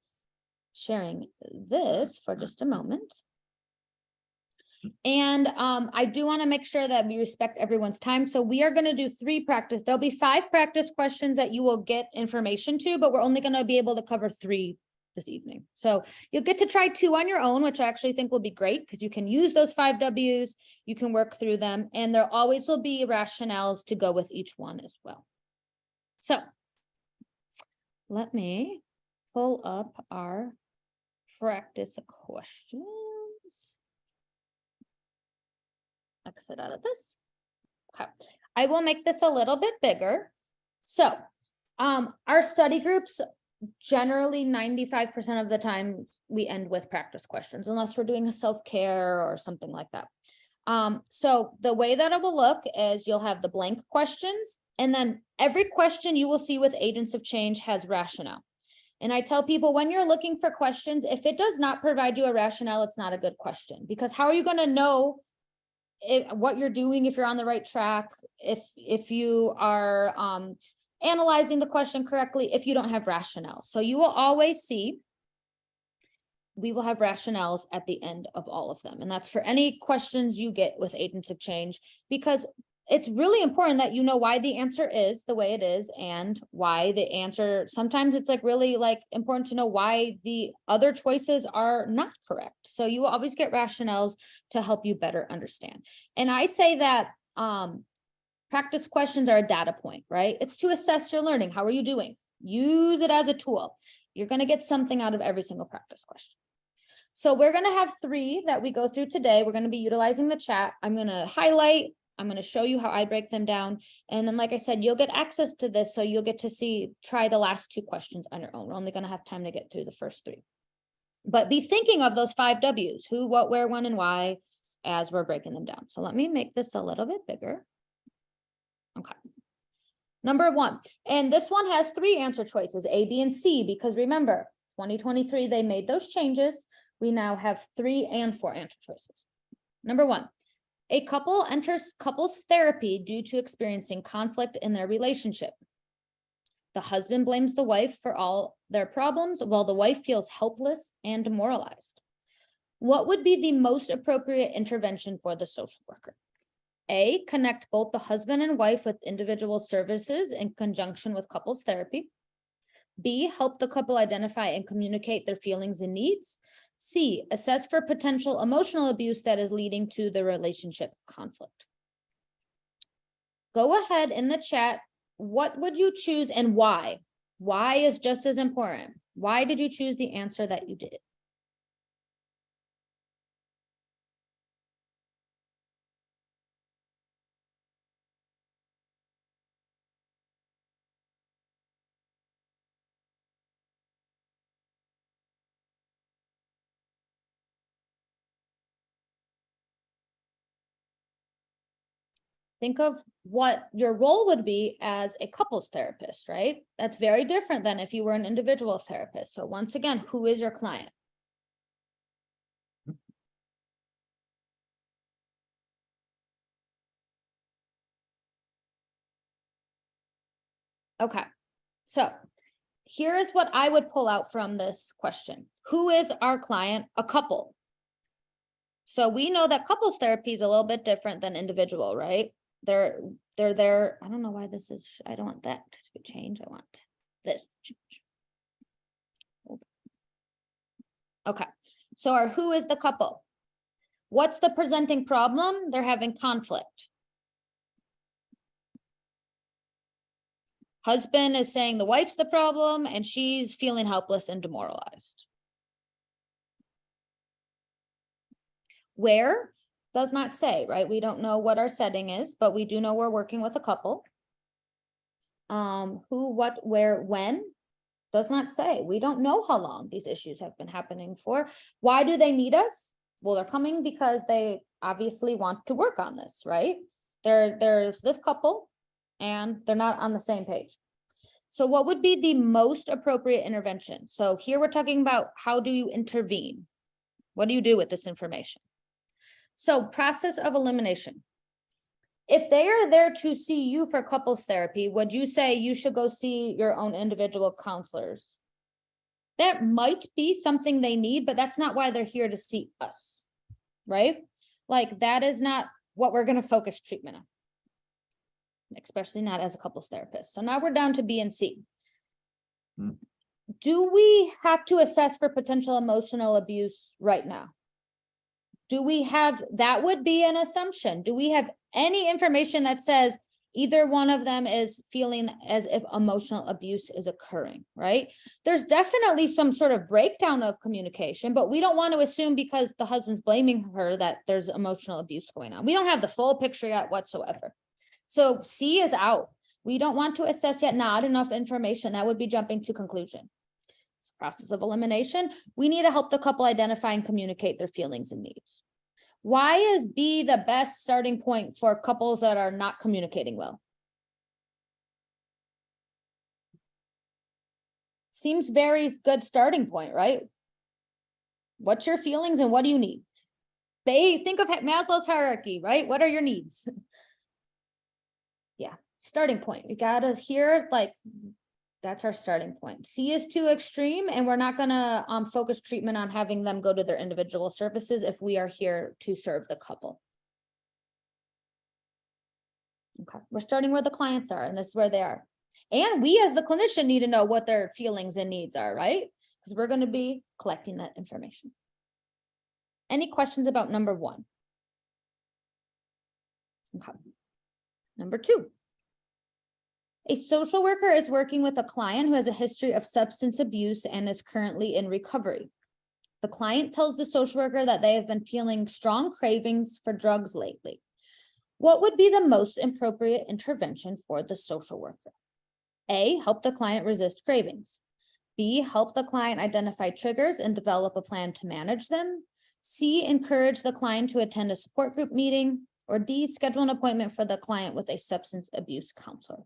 sharing this for just a moment. And I do want to make sure that we respect everyone's time. So we are going to do 3 practice. There'll be 5 practice questions that you will get information to, but we're only going to be able to cover 3 this evening. So you'll get to try 2 on your own, which I actually think will be great because you can use those 5 W's, you can work through them, and there always will be rationales to go with each one as well. So let me pull up our practice questions. Exit out of this. Okay. I will make this a little bit bigger. So our study groups, generally 95% of the time we end with practice questions, unless we're doing a self-care or something like that. So the way that it will look is you'll have the blank questions, and then every question you will see with Agents of Change has rationale. And I tell people when you're looking for questions, if it does not provide you a rationale, it's not a good question, because how are you going to know what you're doing, if you're on the right track, if you are analyzing the question correctly, if you don't have rationale. So you will always see, we will have rationales at the end of all of them. And that's for any questions you get with Agents of Change, because it's really important that you know why the answer is the way it is and why the answer, sometimes it's like really like important to know why the other choices are not correct. So you will always get rationales to help you better understand. And I say that practice questions are a data point, right? It's to assess your learning. How are you doing? Use it as a tool. You're going to get something out of every single practice question. So we're going to have 3 that we go through today. We're going to be utilizing the chat. I'm going to highlight. I'm going to show you how I break them down. And then, like I said, you'll get access to this. So you'll get to try the last 2 questions on your own. We're only going to have time to get through the first 3. But be thinking of those 5 W's, who, what, where, when, and why, as we're breaking them down. So let me make this a little bit bigger. Okay. Number 1, and this one has 3 answer choices, A, B, and C, because remember, 2023, they made those changes. We now have 3 and 4 answer choices. Number 1, a couple enters couples therapy due to experiencing conflict in their relationship. The husband blames the wife for all their problems, while the wife feels helpless and demoralized. What would be the most appropriate intervention for the social worker? A, connect both the husband and wife with individual services in conjunction with couples therapy. B, help the couple identify and communicate their feelings and needs. C, assess for potential emotional abuse that is leading to the relationship conflict. Go ahead in the chat. What would you choose and why? Why is just as important. Why did you choose the answer that you did? Think of what your role would be as a couples therapist, right? That's very different than if you were an individual therapist. So once again, who is your client? Okay, so here is what I would pull out from this question. Who is our client? A couple. So we know that couples therapy is a little bit different than individual, right? They're there. I don't know why this is, I don't want that to change. I want this to change. Okay, so our who is the couple? What's the presenting problem? They're having conflict. Husband is saying the wife's the problem and she's feeling helpless and demoralized. Where does not say, right? We don't know what our setting is, but we do know we're working with a couple. Who, what, where, when does not say. We don't know how long these issues have been happening for. Why do they need us? Well, they're coming because they obviously want to work on this, right? There's this couple and they're not on the same page. So what would be the most appropriate intervention? So here we're talking about how do you intervene? What do you do with this information? So process of elimination. If they are there to see you for couples therapy, would you say you should go see your own individual counselors? That might be something they need, but that's not why they're here to see us, right? Like that is not what we're going to focus treatment on, especially not as a couples therapist. So now we're down to B and C. Do we have to assess for potential emotional abuse right now? Do we have, that would be an assumption. Do we have any information that says either one of them is feeling as if emotional abuse is occurring, right? There's definitely some sort of breakdown of communication, but we don't want to assume because the husband's blaming her that there's emotional abuse going on. We don't have the full picture yet whatsoever. So C is out. We don't want to assess yet, not enough information. That would be jumping to conclusion. Process of elimination. We need to help the couple identify and communicate their feelings and needs. Why is B the best starting point for couples that are not communicating well? Seems very good starting point, right? What's your feelings and what do you need? They think of Maslow's hierarchy, right? What are your needs? Yeah, starting point. We gotta hear like, that's our starting point. C is too extreme and we're not gonna focus treatment on having them go to their individual services if we are here to serve the couple. Okay, we're starting where the clients are and this is where they are. And we as the clinician need to know what their feelings and needs are, right? Because we're gonna be collecting that information. Any questions about number 1? Okay. Number 2. A social worker is working with a client who has a history of substance abuse and is currently in recovery. The client tells the social worker that they have been feeling strong cravings for drugs lately. What would be the most appropriate intervention for the social worker? A, help the client resist cravings. B, help the client identify triggers and develop a plan to manage them. C, encourage the client to attend a support group meeting. Or D, schedule an appointment for the client with a substance abuse counselor.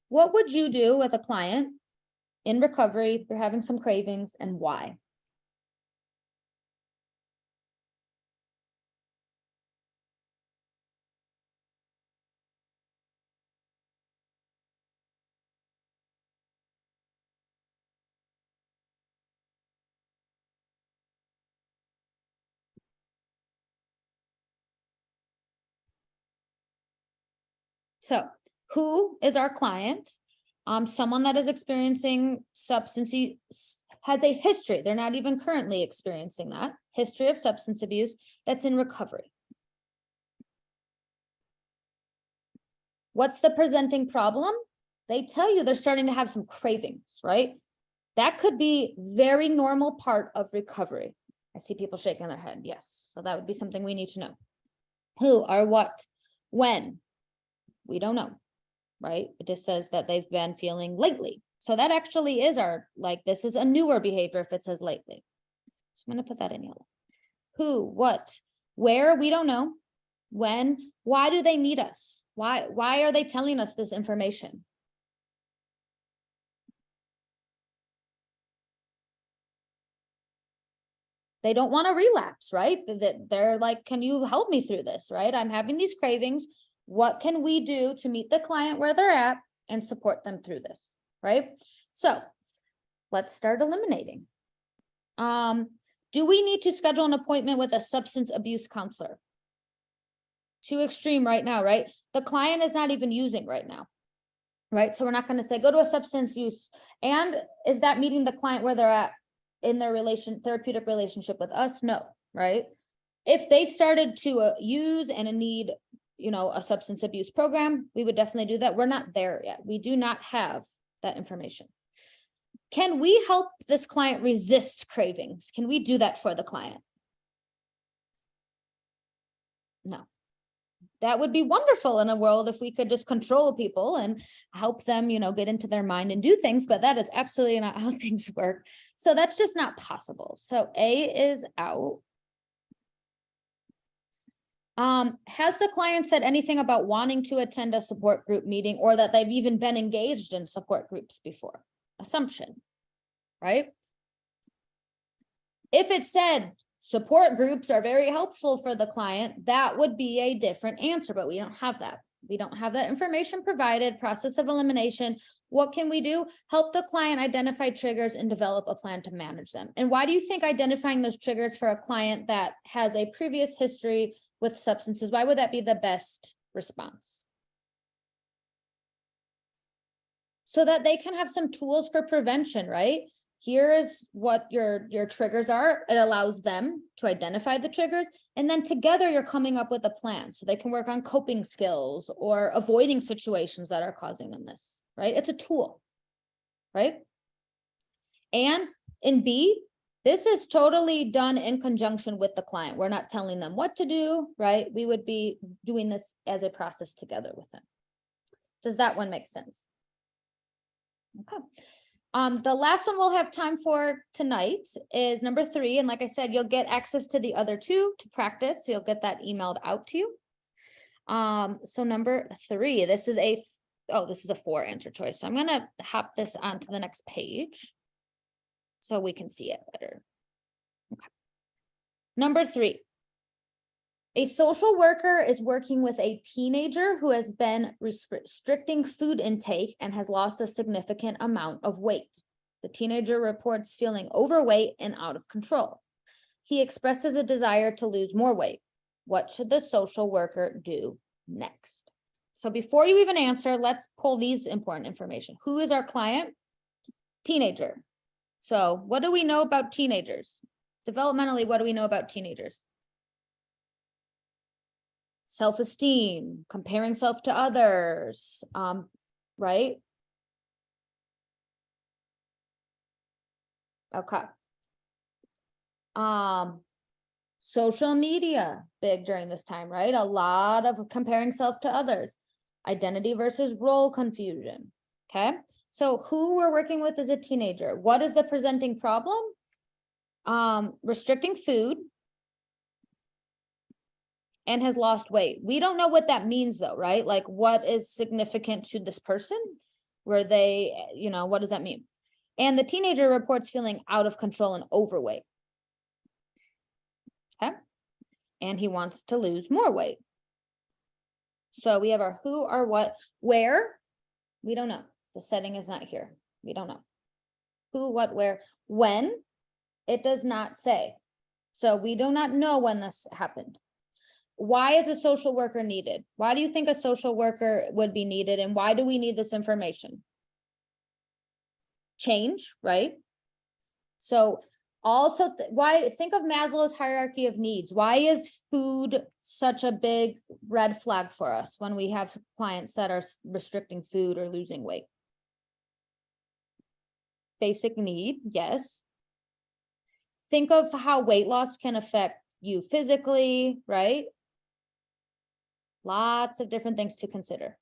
What would you do with a client in recovery? They're having some cravings and why? So who is our client? Someone that is experiencing substance use, has a history. They're not even currently experiencing that history of substance abuse that's in recovery. What's the presenting problem? They tell you they're starting to have some cravings, right? That could be very normal part of recovery. I see people shaking their head. Yes. So that would be something we need to know. Who or what, when? We don't know, right? It just says that they've been feeling lately. So that actually is our, like, this is a newer behavior if it says lately. So I'm going to put that in yellow. Who, what, where, we don't know. When, why do they need us? Why are they telling us this information? They don't want to relapse, right? They're like, can you help me through this, right? I'm having these cravings. What can we do to meet the client where they're at and support them through this, right? So let's start eliminating. Do we need to schedule an appointment with a substance abuse counselor? Too extreme right now, right? The client is not even using right now, right? So we're not going to say go to a substance use. And is that meeting the client where they're at in their therapeutic relationship with us? No, right? If they started to use and need, a substance abuse program, we would definitely do that. We're not there yet. We do not have that information. Can we help this client resist cravings? Can we do that for the client? No. That would be wonderful in a world if we could just control people and help them, get into their mind and do things, but that is absolutely not how things work. So that's just not possible. So A is out. Has the client said anything about wanting to attend a support group meeting or that they've even been engaged in support groups before? Assumption, right? If it said support groups are very helpful for the client, that would be a different answer, but we don't have that. We don't have that information provided. Process of elimination. What can we do? Help the client identify triggers and develop a plan to manage them. And why do you think identifying those triggers for a client that has a previous history with substances, why would that be the best response? So that they can have some tools for prevention, right? Here is what your triggers are. It allows them to identify the triggers, and then together you're coming up with a plan so they can work on coping skills or avoiding situations that are causing them this, right? It's a tool, right? And in B, this is totally done in conjunction with the client. We're not telling them what to do, right? We would be doing this as a process together with them. Does that one make sense? Okay. The last one we'll have time for tonight is number 3. And like I said, you'll get access to the other 2 to practice. So you'll get that emailed out to you. So number 3, this is a 4 answer choice. So I'm going to hop this onto the next page so we can see it better. Okay. Number 3. A social worker is working with a teenager who has been restricting food intake and has lost a significant amount of weight. The teenager reports feeling overweight and out of control. He expresses a desire to lose more weight. What should the social worker do next? So before you even answer, let's pull these important information. Who is our client? Teenager. So what do we know about teenagers? Developmentally, what do we know about teenagers? Self-esteem, comparing self to others, right? Okay. Social media, big during this time, right? A lot of comparing self to others. Identity versus role confusion, okay? So who we're working with is a teenager. What is the presenting problem? Restricting food. And has lost weight. We don't know what that means though, right? Like what is significant to this person? Where they, what does that mean? And the teenager reports feeling out of control and overweight. Okay. And he wants to lose more weight. So we have our who, our what, where, we don't know. The setting is not here. We don't know. Who, what, where, when, it does not say. So we do not know when this happened. Why is a social worker needed? Why do you think a social worker would be needed? And why do we need this information? Change, right? So also, why think of Maslow's hierarchy of needs. Why is food such a big red flag for us when we have clients that are restricting food or losing weight? Basic need, yes. Think of how weight loss can affect you physically, right? Lots of different things to consider.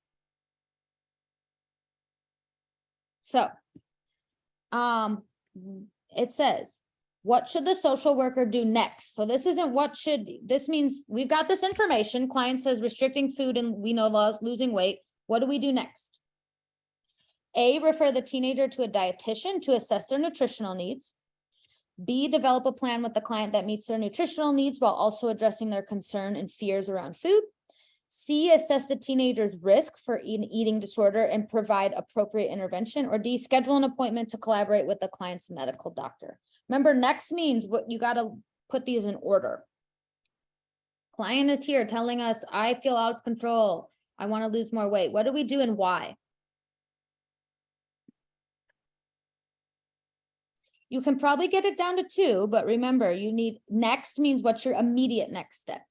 So, it says, what should the social worker do next? So this isn't this means we've got this information. Client says restricting food and we know losing weight. What do we do next? A, refer the teenager to a dietitian to assess their nutritional needs. B, develop a plan with the client that meets their nutritional needs while also addressing their concern and fears around food. C, assess the teenager's risk for an eating disorder and provide appropriate intervention. Or D, schedule an appointment to collaborate with the client's medical doctor. Remember, next means what you got to put these in order. Client is here telling us, I feel out of control. I want to lose more weight. What do we do and why? You can probably get it down to 2, but remember, you need next means what's your immediate next step.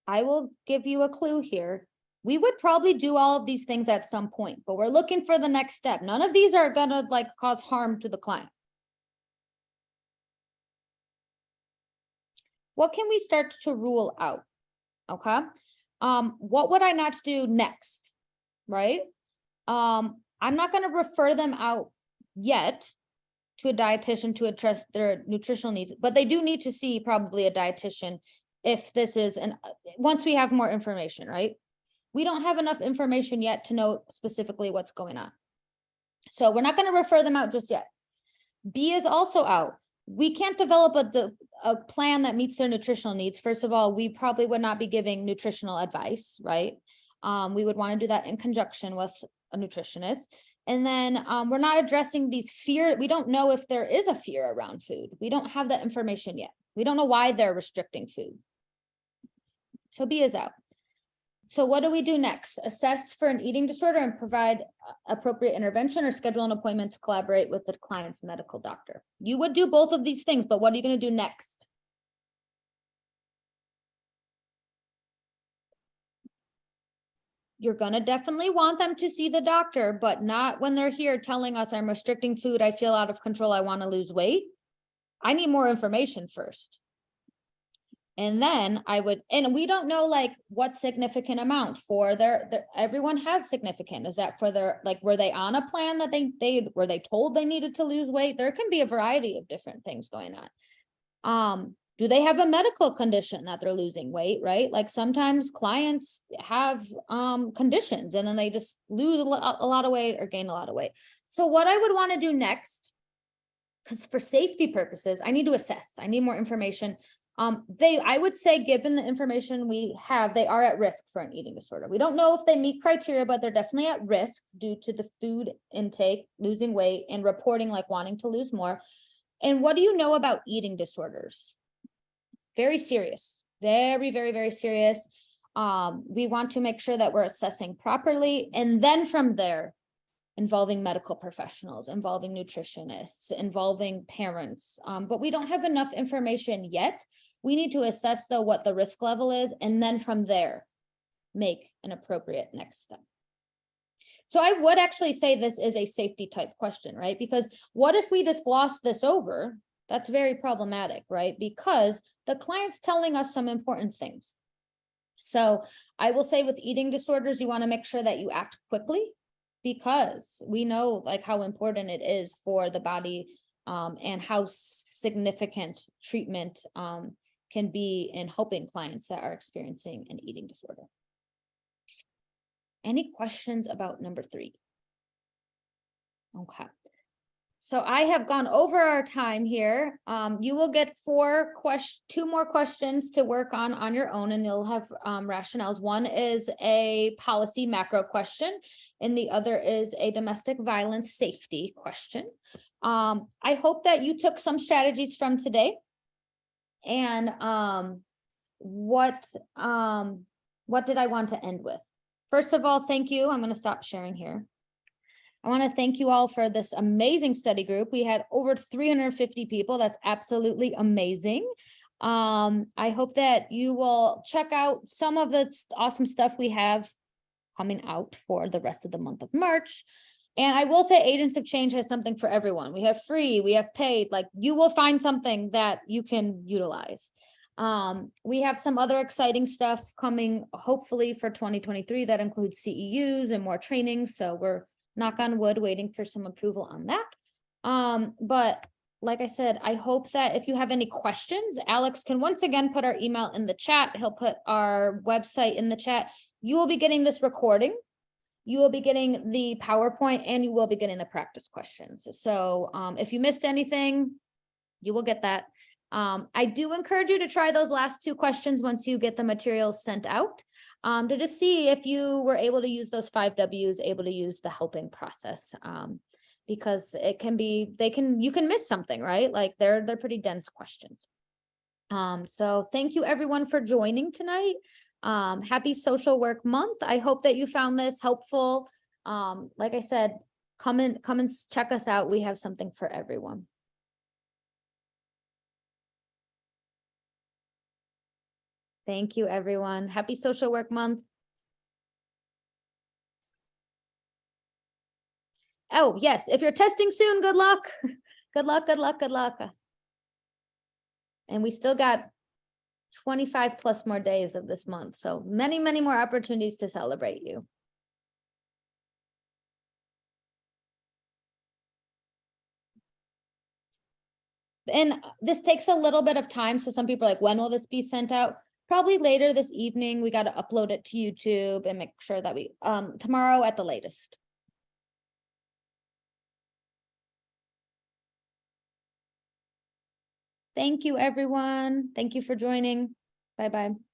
I will give you a clue here. We would probably do all of these things at some point, but we're looking for the next step. None of these are gonna like cause harm to the client. What can we start to rule out? Okay. What would I not do next? Right? I'm not going to refer them out yet to a dietitian to address their nutritional needs, but they do need to see probably a dietitian if this is once we have more information, right? We don't have enough information yet to know specifically what's going on. So we're not going to refer them out just yet. B is also out. We can't develop a plan that meets their nutritional needs. First of all, we probably would not be giving nutritional advice, right? We would want to do that in conjunction with a nutritionist. And then we're not addressing these fear. We don't know if there is a fear around food. We don't have that information yet. We don't know why they're restricting food. So B is out. So what do we do next? Assess for an eating disorder and provide appropriate intervention or schedule an appointment to collaborate with the client's medical doctor. You would do both of these things, but what are you going to do next? You're going to definitely want them to see the doctor, but not when they're here telling us I'm restricting food, I feel out of control, I want to lose weight. I need more information first. And then I would, and we don't know like what significant amount for their everyone has significant. Is that for their, like, were they on a plan that were they told they needed to lose weight? There can be a variety of different things going on. Do they have a medical condition that they're losing weight, right? Like sometimes clients have conditions and then they just lose a lot of weight or gain a lot of weight. So what I would want to do next, because for safety purposes, I need to assess, I need more information. I would say, given the information we have, they are at risk for an eating disorder. We don't know if they meet criteria, but they're definitely at risk due to the food intake, losing weight, and reporting like wanting to lose more. And what do you know about eating disorders? Very serious, very, very, very serious. We want to make sure that we're assessing properly. And then from there, involving medical professionals, involving nutritionists, involving parents. But we don't have enough information yet. We need to assess though what the risk level is, and then from there, make an appropriate next step. So I would actually say this is a safety type question, right? Because what if we just gloss this over? That's very problematic, right? Because the client's telling us some important things. So I will say with eating disorders, you want to make sure that you act quickly, because we know like how important it is for the body and how significant treatment can be in helping clients that are experiencing an eating disorder. Any questions about number 3? Okay. So I have gone over our time here. You will get 2 more questions to work on your own, and you'll have rationales. One is a policy macro question, and the other is a domestic violence safety question. I hope that you took some strategies from today. And what did I want to end with? First of all, thank you. I'm going to stop sharing here. I want to thank you all for this amazing study group. We had over 350 people. That's absolutely amazing. I hope that you will check out some of the awesome stuff we have coming out for the rest of the month of March. And I will say Agents of Change has something for everyone. We have free, we have paid, like you will find something that you can utilize. We have some other exciting stuff coming, hopefully for 2023 that includes CEUs and more training. So we're, knock on wood, waiting for some approval on that. But like I said, I hope that if you have any questions, Alex can once again put our email in the chat. He'll put our website in the chat. You will be getting this recording. you will be getting the PowerPoint and you will be getting the practice questions. So if you missed anything, you will get that. I do encourage you to try those last 2 questions once you get the materials sent out, to just see if you were able to use those 5 W's, able to use the helping process, because it can be, you can miss something, right? Like they're pretty dense questions. So thank you everyone for joining tonight. Happy Social Work Month. I hope that you found this helpful. Like I said, come and check us out. We have something for everyone. Thank you, everyone. Happy Social Work Month. Oh, yes, if you're testing soon, good luck. Good luck, good luck, good luck. And we still got 25 plus more days of this month. So many, many more opportunities to celebrate you. And this takes a little bit of time. So some people are like, when will this be sent out? Probably later this evening. We got to upload it to YouTube and make sure that we, tomorrow at the latest. Thank you, everyone. Thank you for joining. Bye-bye.